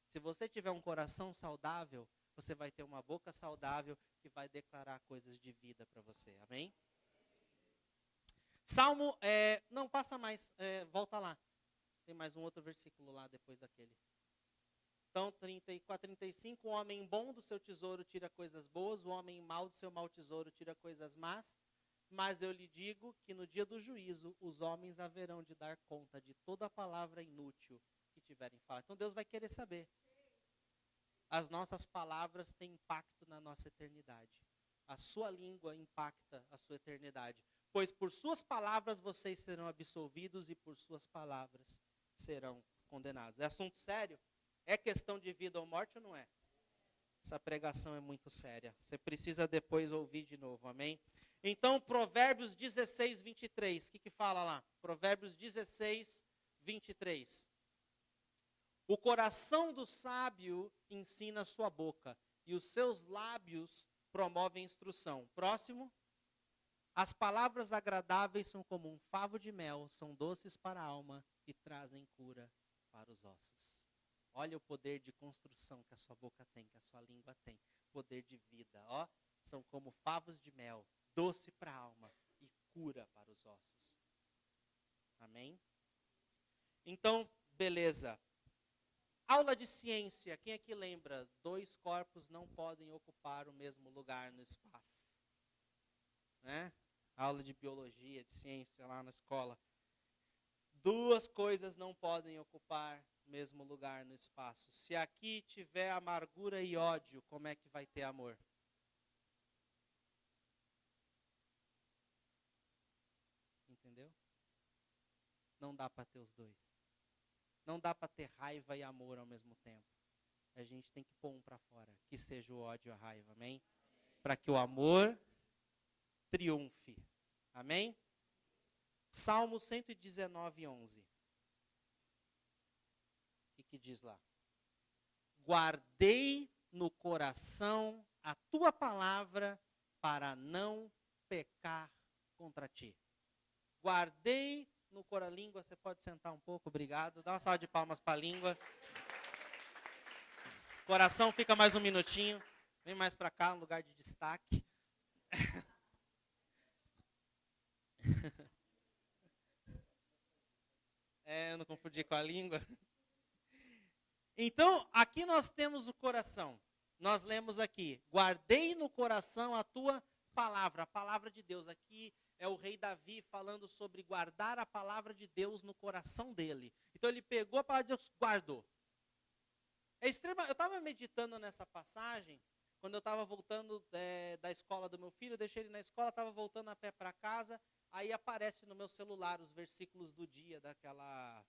Se você tiver um coração saudável, você vai ter uma boca saudável que vai declarar coisas de vida para você. Amém? Salmo, não, passa mais, volta lá. Tem mais um outro versículo lá depois daquele. Então, 34, 35, o homem bom do seu tesouro tira coisas boas, o homem mau do seu mau tesouro tira coisas más. Mas eu lhe digo que no dia do juízo, os homens haverão de dar conta de toda a palavra inútil que tiverem falado. Então, Deus vai querer saber. As nossas palavras têm impacto na nossa eternidade. A sua língua impacta a sua eternidade. Pois por suas palavras vocês serão absolvidos e por suas palavras serão condenados. É assunto sério? É questão de vida ou morte ou não é? Essa pregação é muito séria. Você precisa depois ouvir de novo, amém? Então, Provérbios 16, 23. O que fala lá? Provérbios 16, 23. O coração do sábio ensina a sua boca, e os seus lábios promovem instrução. Próximo. As palavras agradáveis são como um favo de mel, são doces para a alma e trazem cura para os ossos. Olha o poder de construção que a sua boca tem, que a sua língua tem. Poder de vida, ó. São como favos de mel, doce para a alma e cura para os ossos. Amém? Então, beleza. Aula de ciência. Quem aqui lembra? 2 corpos não podem ocupar o mesmo lugar no espaço. Né? Aula de biologia, de ciência lá na escola. 2 coisas não podem ocupar o mesmo lugar no espaço. Se aqui tiver amargura e ódio, como é que vai ter amor? Entendeu? Não dá para ter os 2. Não dá para ter raiva e amor ao mesmo tempo. A gente tem que pôr um para fora, que seja o ódio e a raiva, amém? Para que o amor triunfe, amém? Salmo 119, 11. O que diz lá? Guardei no coração a tua palavra para não pecar contra ti. Guardei no coração. Língua, você pode sentar um pouco, obrigado. Dá uma salva de palmas para a língua. Coração, fica mais um minutinho. Vem mais para cá, um lugar de destaque. Eu não confundi com a língua. Então, aqui nós temos o coração. Nós lemos aqui, guardei no coração a tua palavra, a palavra de Deus. Aqui é o rei Davi falando sobre guardar a palavra de Deus no coração dele. Então ele pegou a palavra de Deus, guardou. Eu estava meditando nessa passagem, quando eu estava voltando da escola do meu filho, eu deixei ele na escola, estava voltando a pé para casa, aí aparece no meu celular os versículos do dia, daquela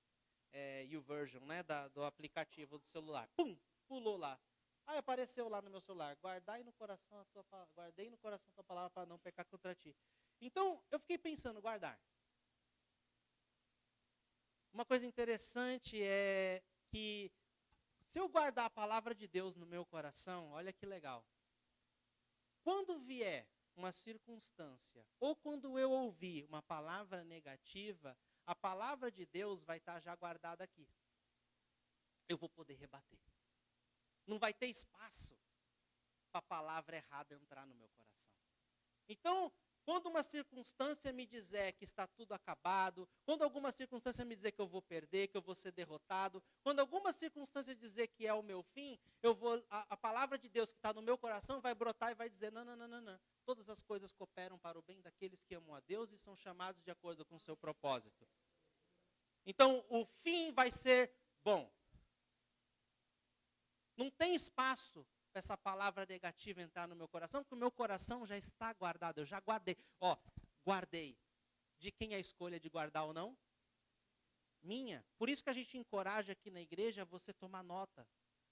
YouVersion, né, do aplicativo do celular. Pum, pulou lá. Aí apareceu lá no meu celular, guardei no coração a tua palavra para não pecar contra ti. Então, eu fiquei pensando, guardar. Uma coisa interessante é que, se eu guardar a palavra de Deus no meu coração, olha que legal. Quando vier uma circunstância, ou quando eu ouvir uma palavra negativa, a palavra de Deus vai estar já guardada aqui. Eu vou poder rebater. Não vai ter espaço para a palavra errada entrar no meu coração. Então, quando uma circunstância me dizer que está tudo acabado, quando alguma circunstância me dizer que eu vou perder, que eu vou ser derrotado, quando alguma circunstância dizer que é o meu fim, a palavra de Deus que está no meu coração vai brotar e vai dizer, não. Todas as coisas cooperam para o bem daqueles que amam a Deus e são chamados de acordo com o seu propósito. Então, o fim vai ser bom. Não tem espaço para essa palavra negativa entrar no meu coração, porque o meu coração já está guardado, eu já guardei. Guardei. De quem é a escolha de guardar ou não? Minha. Por isso que a gente encoraja aqui na igreja você tomar nota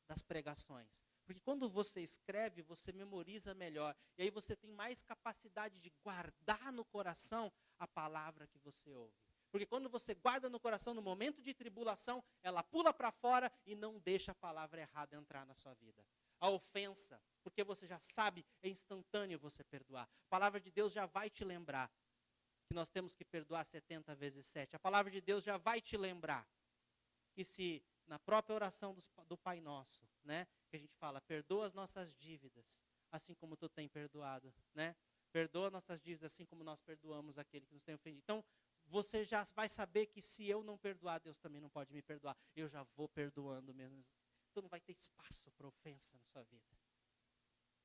das pregações. Porque quando você escreve, você memoriza melhor. E aí você tem mais capacidade de guardar no coração a palavra que você ouve. Porque quando você guarda no coração, no momento de tribulação, ela pula para fora e não deixa a palavra errada entrar na sua vida. A ofensa, porque você já sabe, é instantâneo você perdoar. A palavra de Deus já vai te lembrar que nós temos que perdoar 70 vezes 7. A palavra de Deus já vai te lembrar que se na própria oração do Pai Nosso, né, que a gente fala, perdoa as nossas dívidas, assim como tu tem perdoado, né? Perdoa nossas dívidas, assim como nós perdoamos aquele que nos tem ofendido. Então, você já vai saber que se eu não perdoar, Deus também não pode me perdoar. Eu já vou perdoando mesmo. Então não vai ter espaço para ofensa na sua vida.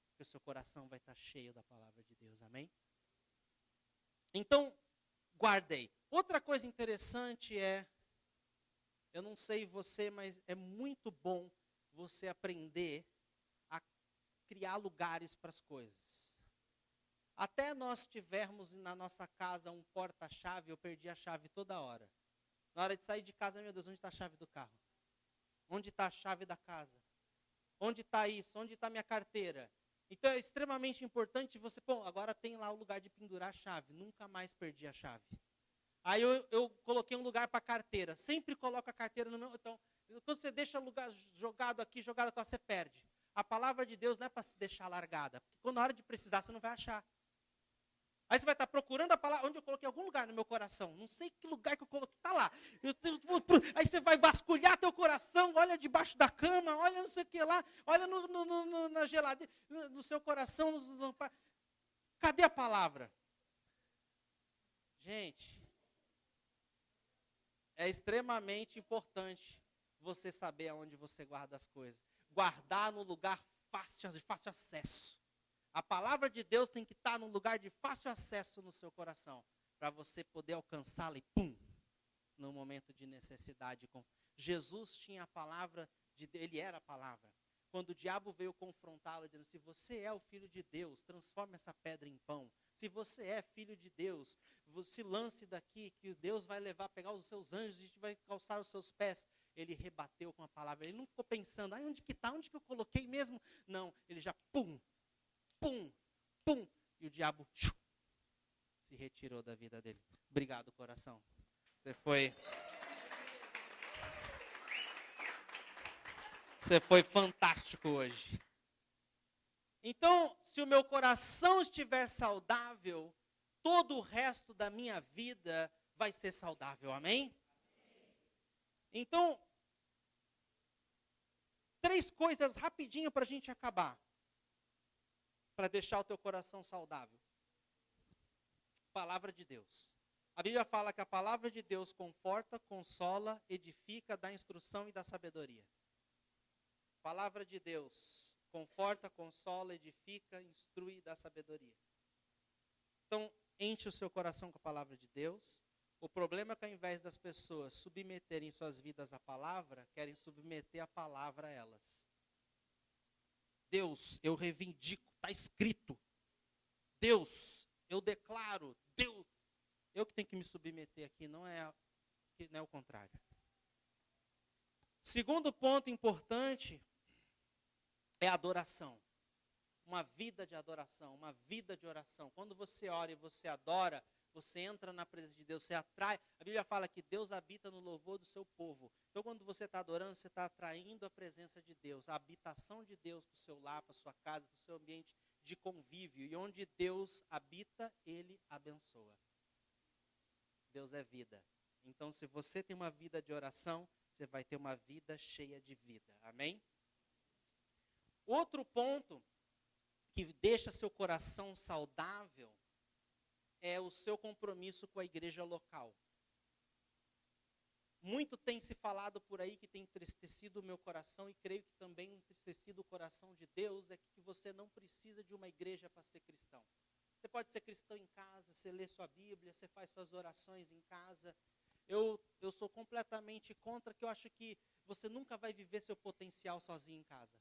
Porque o seu coração vai estar cheio da palavra de Deus, amém? Então, guardei. Outra coisa interessante eu não sei você, mas é muito bom você aprender a criar lugares para as coisas. Até nós tivermos na nossa casa um porta-chave, eu perdi a chave toda hora. Na hora de sair de casa, meu Deus, onde está a chave do carro? Onde está a chave da casa? Onde está isso? Onde está minha carteira? Então é extremamente importante você, agora tem lá o lugar de pendurar a chave. Nunca mais perdi a chave. Aí eu coloquei um lugar para a carteira. Sempre coloco a carteira no meu... Então, quando você deixa o lugar jogado aqui, você perde. A palavra de Deus não é para se deixar largada. Porque quando na hora de precisar, você não vai achar. Aí você vai estar procurando a palavra, onde eu coloquei algum lugar no meu coração. Não sei que lugar que eu coloquei, está lá. Aí você vai vasculhar teu coração, olha debaixo da cama, olha não sei o que lá, olha na geladeira, no seu coração. Cadê a palavra? Gente, é extremamente importante você saber aonde você guarda as coisas. Guardar no lugar de fácil acesso. A palavra de Deus tem que estar num lugar de fácil acesso no seu coração, para você poder alcançá-la e pum, no momento de necessidade. Jesus tinha a palavra, ele era a palavra. Quando o diabo veio confrontá-lo, dizendo, se você é o filho de Deus, transforme essa pedra em pão. Se você é filho de Deus, se lance daqui, que Deus vai pegar os seus anjos e vai calçar os seus pés. Ele rebateu com a palavra, ele não ficou pensando, onde que está, onde que eu coloquei mesmo? Não, ele já pum, e o diabo se retirou da vida dele. Obrigado, coração. Você foi fantástico hoje. Então, se o meu coração estiver saudável, todo o resto da minha vida vai ser saudável, amém? Então, 3 coisas rapidinho para a gente acabar. Para deixar o teu coração saudável. Palavra de Deus. A Bíblia fala que a palavra de Deus conforta, consola, edifica, dá instrução e dá sabedoria. Palavra de Deus conforta, consola, edifica, instrui e dá sabedoria. Então, enche o seu coração com a palavra de Deus. O problema é que ao invés das pessoas submeterem suas vidas à palavra, querem submeter a palavra a elas. Deus, eu reivindico, está escrito. Deus, eu declaro. Deus, eu que tenho que me submeter aqui, não é o contrário. Segundo ponto importante é a adoração. Uma vida de adoração, uma vida de oração. Quando você ora e você adora, você entra na presença de Deus, você atrai. A Bíblia fala que Deus habita no louvor do seu povo. Então, quando você está adorando, você está atraindo a presença de Deus, a habitação de Deus para o seu lar, para a sua casa, para o seu ambiente de convívio. E onde Deus habita, Ele abençoa. Deus é vida. Então, se você tem uma vida de oração, você vai ter uma vida cheia de vida. Amém? Outro ponto que deixa seu coração saudável é o seu compromisso com a igreja local. Muito tem se falado por aí que tem entristecido o meu coração, e creio que também entristecido o coração de Deus, é que você não precisa de uma igreja para ser cristão. Você pode ser cristão em casa, você lê sua Bíblia, você faz suas orações em casa. Eu sou completamente contra, que eu acho que você nunca vai viver seu potencial sozinho em casa.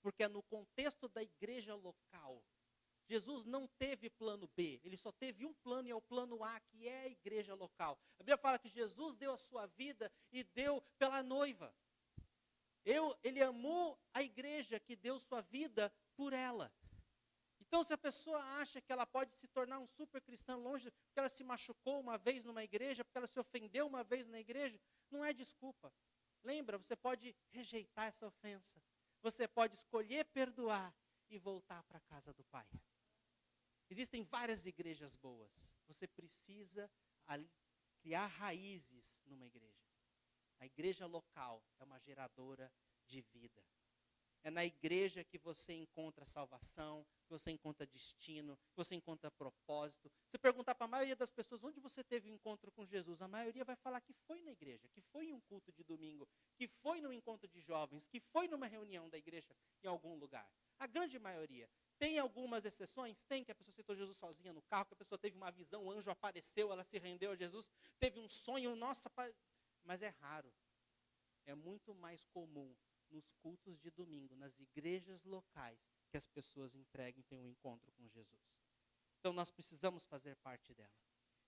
Porque é no contexto da igreja local. Jesus não teve plano B, ele só teve um plano, e é o plano A, que é a igreja local. A Bíblia fala que Jesus deu a sua vida e deu pela noiva. Ele amou a igreja que deu sua vida por ela. Então, se a pessoa acha que ela pode se tornar um super cristão longe, porque ela se machucou uma vez numa igreja, porque ela se ofendeu uma vez na igreja, não é desculpa. Lembra, você pode rejeitar essa ofensa. Você pode escolher perdoar e voltar para a casa do Pai. Existem várias igrejas boas. Você precisa criar raízes numa igreja. A igreja local é uma geradora de vida. É na igreja que você encontra salvação, que você encontra destino, que você encontra propósito. Se perguntar para a maioria das pessoas onde você teve um encontro com Jesus, a maioria vai falar que foi na igreja, que foi em um culto de domingo, que foi num encontro de jovens, que foi numa reunião da igreja em algum lugar. A grande maioria. Tem algumas exceções? Tem, que a pessoa aceitou Jesus sozinha no carro, que a pessoa teve uma visão, o anjo apareceu, ela se rendeu a Jesus, teve um sonho, nossa, mas é raro. É muito mais comum nos cultos de domingo, nas igrejas locais, que as pessoas entreguem e tenham um encontro com Jesus. Então nós precisamos fazer parte dela.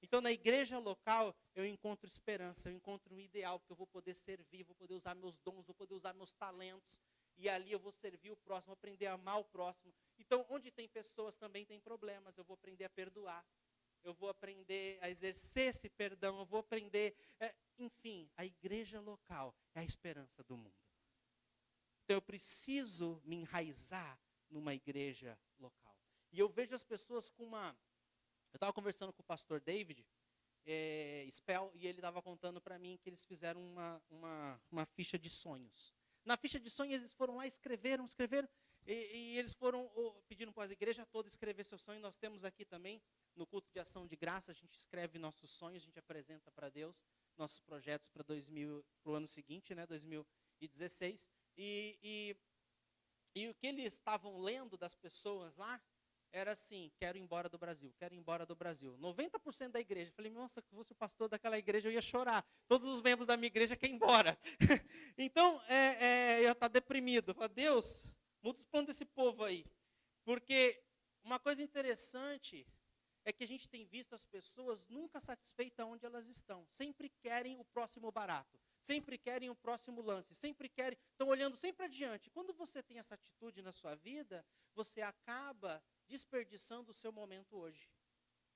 Então na igreja local eu encontro esperança, eu encontro um ideal, porque eu vou poder servir, vou poder usar meus dons, vou poder usar meus talentos, e ali eu vou servir o próximo, vou aprender a amar o próximo. Então onde tem pessoas também tem problemas, eu vou aprender a perdoar, eu vou aprender a exercer esse perdão, eu vou aprender, enfim, a igreja local é a esperança do mundo. Então eu preciso me enraizar numa igreja local. E eu vejo as pessoas com uma... Eu estava conversando com o pastor David Spell, e ele estava contando para mim que eles fizeram uma ficha de sonhos. Na ficha de sonhos eles foram lá, escreveram, e eles foram pedindo para a igreja toda escrever seu sonho. Nós temos aqui também, no culto de ação de graça, a gente escreve nossos sonhos, a gente apresenta para Deus nossos projetos para o ano seguinte, né, 2016. E o que eles estavam lendo das pessoas lá era assim: quero ir embora do Brasil, quero ir embora do Brasil. 90% da igreja. Eu falei, nossa, se fosse o pastor daquela igreja eu ia chorar. Todos os membros da minha igreja querem ir embora. Então, eu ia estar deprimido. Eu falei, Deus, muda os planos desse povo aí. Porque uma coisa interessante é que a gente tem visto as pessoas nunca satisfeitas onde elas estão. Sempre querem o próximo barato. Sempre querem o próximo lance, sempre querem, estão olhando sempre adiante. Quando você tem essa atitude na sua vida, você acaba desperdiçando o seu momento hoje.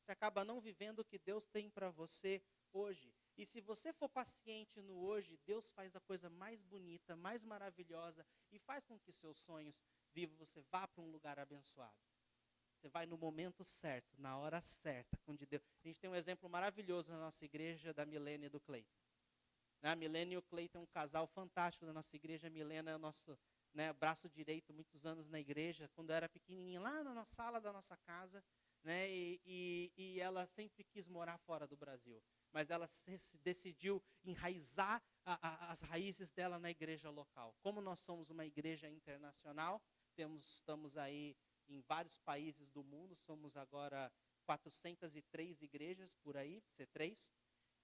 Você acaba não vivendo o que Deus tem para você hoje. E se você for paciente no hoje, Deus faz a coisa mais bonita, mais maravilhosa, e faz com que seus sonhos vivos, você vá para um lugar abençoado. Você vai no momento certo, na hora certa, onde Deus... A gente tem um exemplo maravilhoso na nossa igreja, da Milena e do Cleiton. A Milena e o Cleiton é um casal fantástico da nossa igreja. A Milena é o nosso braço direito, muitos anos na igreja. Quando eu era pequenininha, lá na sala da nossa casa, né, e ela sempre quis morar fora do Brasil. Mas ela decidiu enraizar as raízes dela na igreja local. Como nós somos uma igreja internacional, estamos aí em vários países do mundo, somos agora 403 igrejas por aí, C3.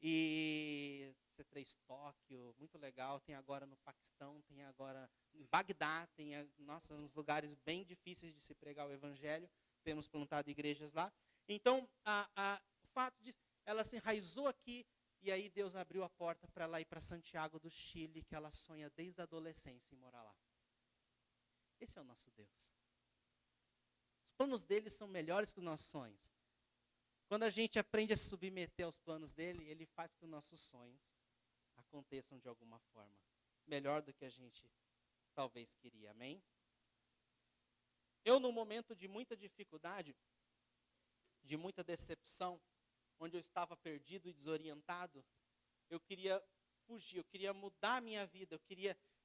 E C3 Tóquio, muito legal, tem agora no Paquistão, tem agora em Bagdá, nossa, uns lugares bem difíceis de se pregar o evangelho, temos plantado igrejas lá. Então, o fato de ela se enraizou aqui, e aí Deus abriu a porta para ela ir para Santiago do Chile, que ela sonha desde a adolescência em morar lá. Esse é o nosso Deus. Os planos dele são melhores que os nossos sonhos. Quando a gente aprende a se submeter aos planos dele, ele faz com que os nossos sonhos aconteçam de alguma forma. Melhor do que a gente talvez queria, amém? Eu, num momento de muita dificuldade, de muita decepção, onde eu estava perdido e desorientado, eu queria fugir, eu queria mudar a minha vida,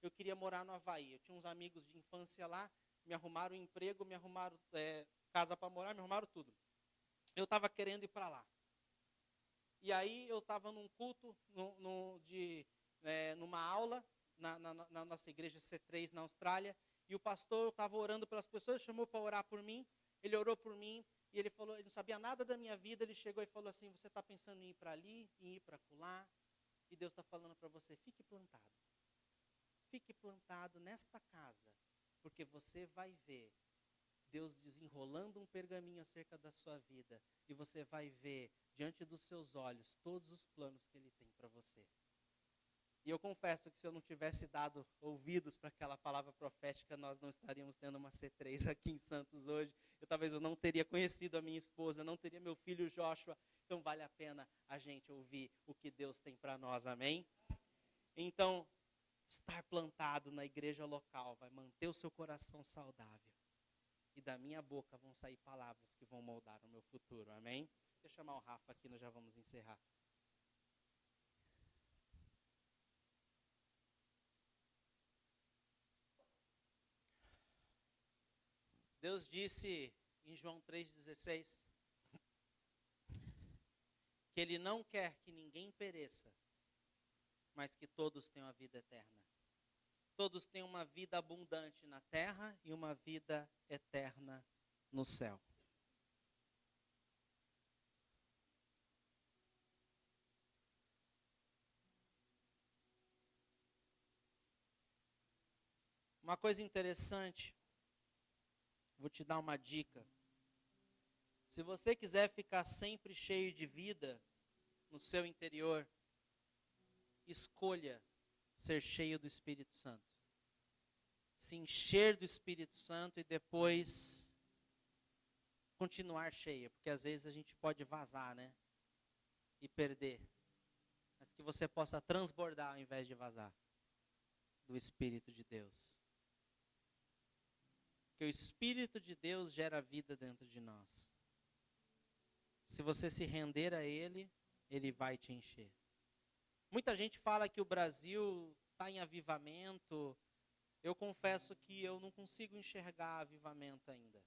eu queria morar no Havaí. Eu tinha uns amigos de infância lá, me arrumaram um emprego, me arrumaram casa para morar, me arrumaram tudo. Eu estava querendo ir para lá. E aí eu estava num culto, numa aula, na nossa igreja C3 na Austrália, e o pastor estava orando pelas pessoas, chamou para orar por mim, ele orou por mim, e ele falou, ele não sabia nada da minha vida, ele chegou e falou assim, você está pensando em ir para ali, em ir para acolá, e Deus está falando para você, fique plantado nesta casa, porque você vai ver Deus desenrolando um pergaminho acerca da sua vida, e você vai ver, diante dos seus olhos, todos os planos que Ele tem para você. E eu confesso que se eu não tivesse dado ouvidos para aquela palavra profética, nós não estaríamos tendo uma C3 aqui em Santos hoje. Talvez eu não teria conhecido a minha esposa, não teria meu filho Joshua. Então vale a pena a gente ouvir o que Deus tem para nós, amém? Então, estar plantado na igreja local vai manter o seu coração saudável. E da minha boca vão sair palavras que vão moldar o meu futuro, amém? Deixa eu chamar o Rafa aqui, nós já vamos encerrar. Deus disse em João 3,16 que Ele não quer que ninguém pereça, mas que todos tenham a vida eterna. Todos tenham uma vida abundante na terra e uma vida eterna no céu. Uma coisa interessante, vou te dar uma dica. Se você quiser ficar sempre cheio de vida no seu interior, escolha ser cheio do Espírito Santo. Se encher do Espírito Santo e depois continuar cheia, porque às vezes a gente pode vazar, né? E perder. Mas que você possa transbordar ao invés de vazar do Espírito de Deus. Porque o Espírito de Deus gera vida dentro de nós. Se você se render a Ele, Ele vai te encher. Muita gente fala que o Brasil está em avivamento. Eu confesso que eu não consigo enxergar avivamento ainda.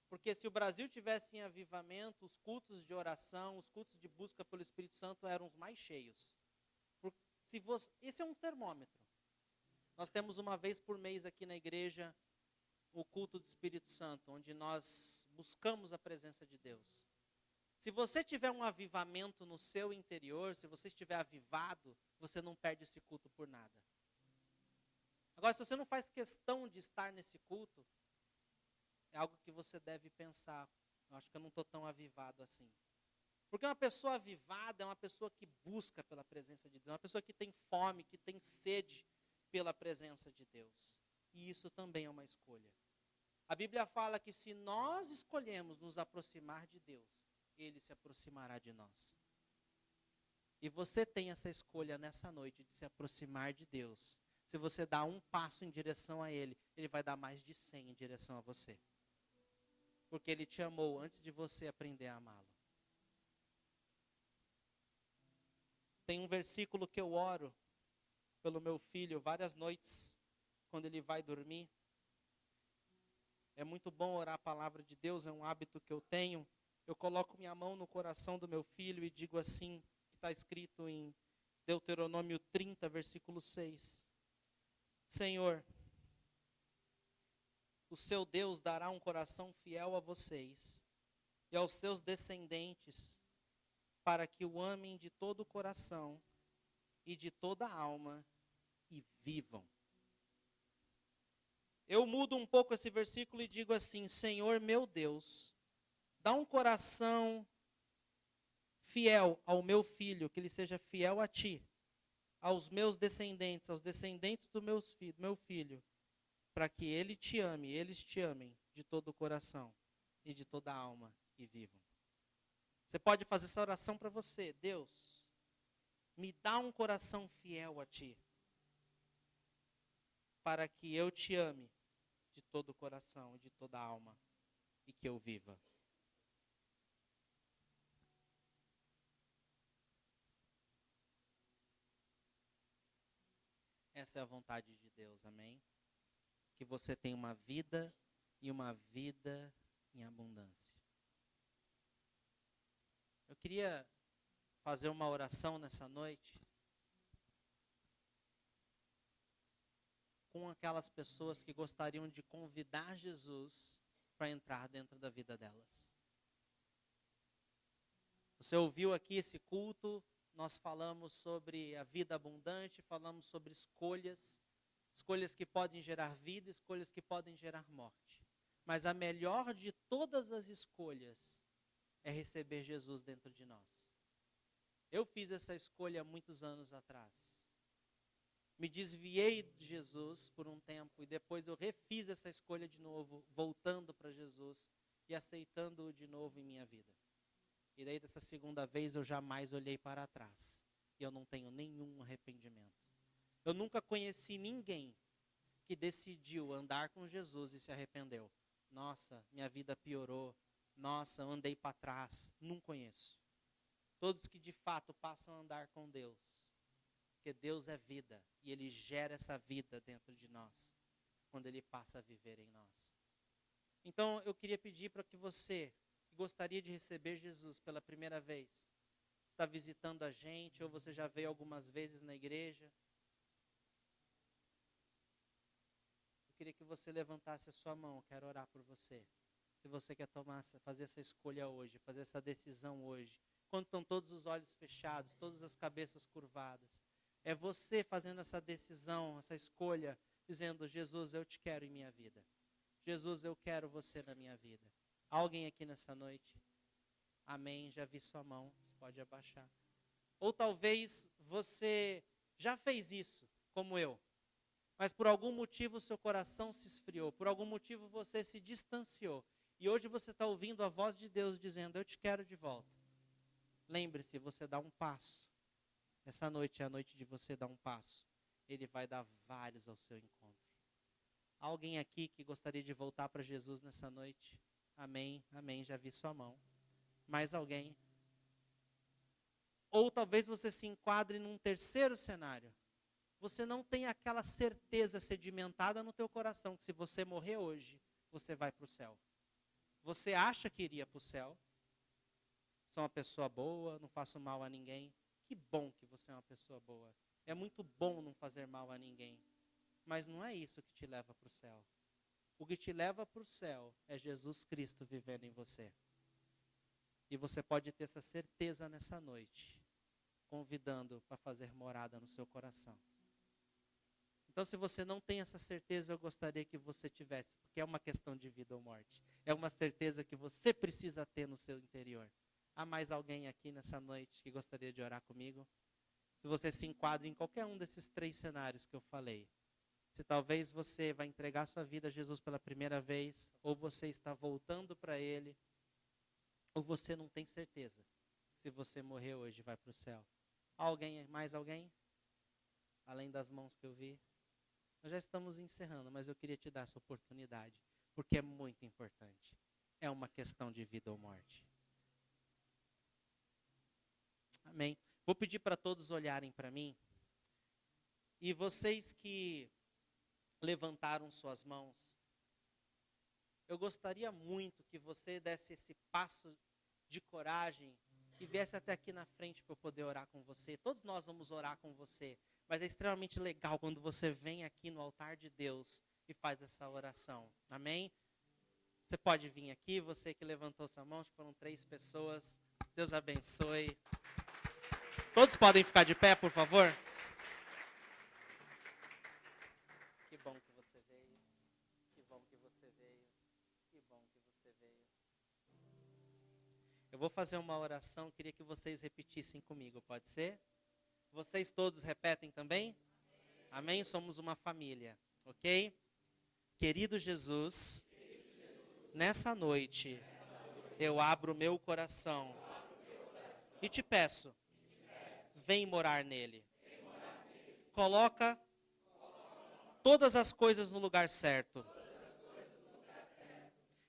Porque se o Brasil tivesse em avivamento, os cultos de oração, os cultos de busca pelo Espírito Santo eram os mais cheios. Esse é um termômetro. Nós temos uma vez por mês aqui na igreja o culto do Espírito Santo, onde nós buscamos a presença de Deus. Se você tiver um avivamento no seu interior, se você estiver avivado, você não perde esse culto por nada. Agora, se você não faz questão de estar nesse culto, é algo que você deve pensar. Eu acho que eu não estou tão avivado assim. Porque uma pessoa avivada é uma pessoa que busca pela presença de Deus, uma pessoa que tem fome, que tem sede pela presença de Deus. E isso também é uma escolha. A Bíblia fala que se nós escolhemos nos aproximar de Deus, Ele se aproximará de nós. E você tem essa escolha nessa noite de se aproximar de Deus. Se você dá um passo em direção a Ele, Ele vai dar mais de 100 em direção a você. Porque Ele te amou antes de você aprender a amá-lo. Tem um versículo que eu oro pelo meu filho várias noites, quando ele vai dormir. É muito bom orar a palavra de Deus, é um hábito que eu tenho. Eu coloco minha mão no coração do meu filho e digo assim, que está escrito em Deuteronômio 30, versículo 6. Senhor, o seu Deus dará um coração fiel a vocês e aos seus descendentes, para que o amem de todo o coração e de toda a alma e vivam. Eu mudo um pouco esse versículo e digo assim: Senhor meu Deus, dá um coração fiel ao meu filho, que ele seja fiel a ti, aos meus descendentes, aos descendentes do meu filho, para que ele te ame, eles te amem de todo o coração e de toda a alma e vivam. Você pode fazer essa oração para você: Deus, me dá um coração fiel a ti, para que eu te ame de todo o coração e de toda a alma e que eu viva. Essa é a vontade de Deus, amém? Que você tenha uma vida e uma vida em abundância. Eu queria fazer uma oração nessa noite com aquelas pessoas que gostariam de convidar Jesus para entrar dentro da vida delas. Você ouviu aqui esse culto, nós falamos sobre a vida abundante, falamos sobre escolhas que podem gerar vida, escolhas que podem gerar morte. Mas a melhor de todas as escolhas é receber Jesus dentro de nós. Eu fiz essa escolha há muitos anos atrás. Me desviei de Jesus por um tempo e depois eu refiz essa escolha de novo, voltando para Jesus e aceitando-o de novo em minha vida. E daí dessa segunda vez eu jamais olhei para trás. E eu não tenho nenhum arrependimento. Eu nunca conheci ninguém que decidiu andar com Jesus e se arrependeu. Nossa, minha vida piorou. Nossa, eu andei para trás. Não conheço. Todos que de fato passam a andar com Deus. Porque Deus é vida e Ele gera essa vida dentro de nós, quando Ele passa a viver em nós. Então eu queria pedir para que você, que gostaria de receber Jesus pela primeira vez, está visitando a gente ou você já veio algumas vezes na igreja, eu queria que você levantasse a sua mão, eu quero orar por você. Se você quer fazer essa escolha hoje, fazer essa decisão hoje, quando estão todos os olhos fechados, todas as cabeças curvadas, é você fazendo essa decisão, essa escolha, dizendo: Jesus, eu te quero em minha vida. Jesus, eu quero você na minha vida. Alguém aqui nessa noite? Amém, já vi sua mão, você pode abaixar. Ou talvez você já fez isso, como eu, mas por algum motivo o seu coração se esfriou, por algum motivo você se distanciou. E hoje você está ouvindo a voz de Deus dizendo: eu te quero de volta. Lembre-se, você dá um passo. Essa noite é a noite de você dar um passo. Ele vai dar vários ao seu encontro. Alguém aqui que gostaria de voltar para Jesus nessa noite? Amém, amém, já vi sua mão. Mais alguém? Ou talvez você se enquadre num terceiro cenário. Você não tem aquela certeza sedimentada no teu coração que se você morrer hoje, você vai para o céu. Você acha que iria para o céu. Sou uma pessoa boa, não faço mal a ninguém. Que bom que você é uma pessoa boa. É muito bom não fazer mal a ninguém. Mas não é isso que te leva para o céu. O que te leva para o céu é Jesus Cristo vivendo em você. E você pode ter essa certeza nessa noite, convidando para fazer morada no seu coração. Então, se você não tem essa certeza, eu gostaria que você tivesse, porque é uma questão de vida ou morte. É uma certeza que você precisa ter no seu interior. Há mais alguém aqui nessa noite que gostaria de orar comigo? Se você se enquadra em qualquer um desses 3 cenários que eu falei. Se talvez você vai entregar sua vida a Jesus pela primeira vez, ou você está voltando para Ele, ou você não tem certeza. Se você morrer hoje, vai para o céu. Alguém, mais alguém? Além das mãos que eu vi. Nós já estamos encerrando, mas eu queria te dar essa oportunidade, porque é muito importante. É uma questão de vida ou morte. Amém. Vou pedir para todos olharem para mim. E vocês que levantaram suas mãos, eu gostaria muito que você desse esse passo de coragem e viesse até aqui na frente para eu poder orar com você. Todos nós vamos orar com você, mas é extremamente legal quando você vem aqui no altar de Deus e faz essa oração. Amém? Você pode vir aqui, você que levantou sua mão, acho que foram 3 pessoas. Deus abençoe. Todos podem ficar de pé, por favor? Que bom que você veio. Que bom que você veio. Que bom que você veio. Eu vou fazer uma oração, queria que vocês repetissem comigo, pode ser? Vocês todos repetem também? Amém? Somos uma família, ok? Querido Jesus, nessa noite eu abro meu coração e te peço, vem morar nele. Coloca todas as coisas no lugar certo.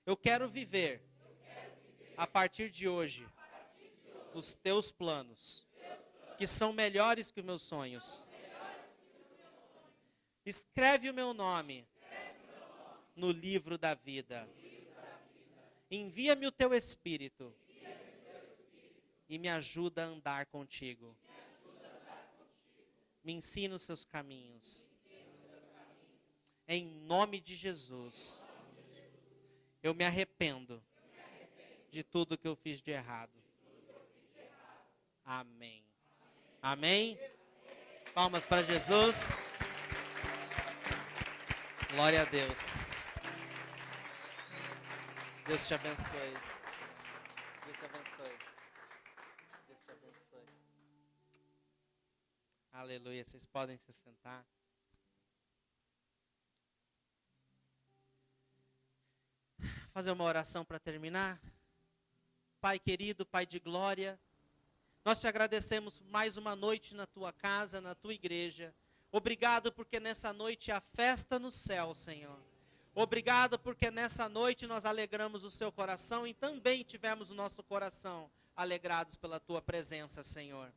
Eu quero viver, a partir de hoje, os teus planos, que são melhores que os meus sonhos. Escreve o meu nome no livro da vida. Envia-me o teu Espírito e me ajuda a andar contigo. Me ensina os seus caminhos. Em nome de Jesus, eu me arrependo de tudo que eu fiz de errado. Amém. Amém? Palmas para Jesus. Glória a Deus. Deus te abençoe. Deus te abençoe. Deus te abençoe. Aleluia. Vocês podem se sentar. Fazer uma oração para terminar. Pai querido, Pai de glória, nós te agradecemos mais uma noite na tua casa, na tua igreja. Obrigado porque nessa noite há festa no céu, Senhor. Obrigado porque nessa noite nós alegramos o seu coração e também tivemos o nosso coração alegrados pela tua presença, Senhor.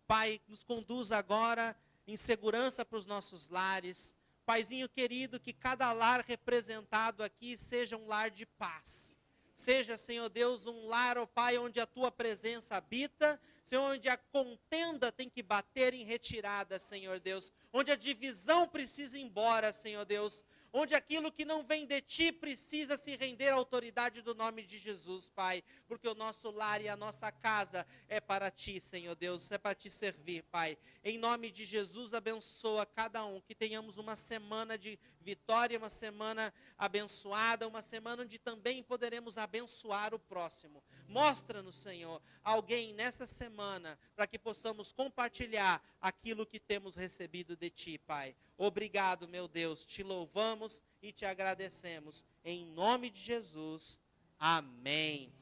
Pai, nos conduz agora em segurança para os nossos lares. Paizinho querido, que cada lar representado aqui seja um lar de paz. Seja, Senhor Deus, um lar, ó Pai, onde a tua presença habita, Senhor, onde a contenda tem que bater em retirada, Senhor Deus, onde a divisão precisa ir embora, Senhor Deus, onde aquilo que não vem de ti precisa se render à autoridade do nome de Jesus, Pai, porque o nosso lar e a nossa casa é para ti, Senhor Deus, é para te servir, Pai. Em nome de Jesus, abençoa cada um, que tenhamos uma semana de vitória, uma semana abençoada, uma semana onde também poderemos abençoar o próximo. Mostra-nos, Senhor, alguém nessa semana, para que possamos compartilhar aquilo que temos recebido de ti, Pai. Obrigado, meu Deus, te louvamos e te agradecemos. Em nome de Jesus, amém.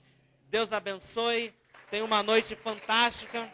Deus abençoe, tenha uma noite fantástica.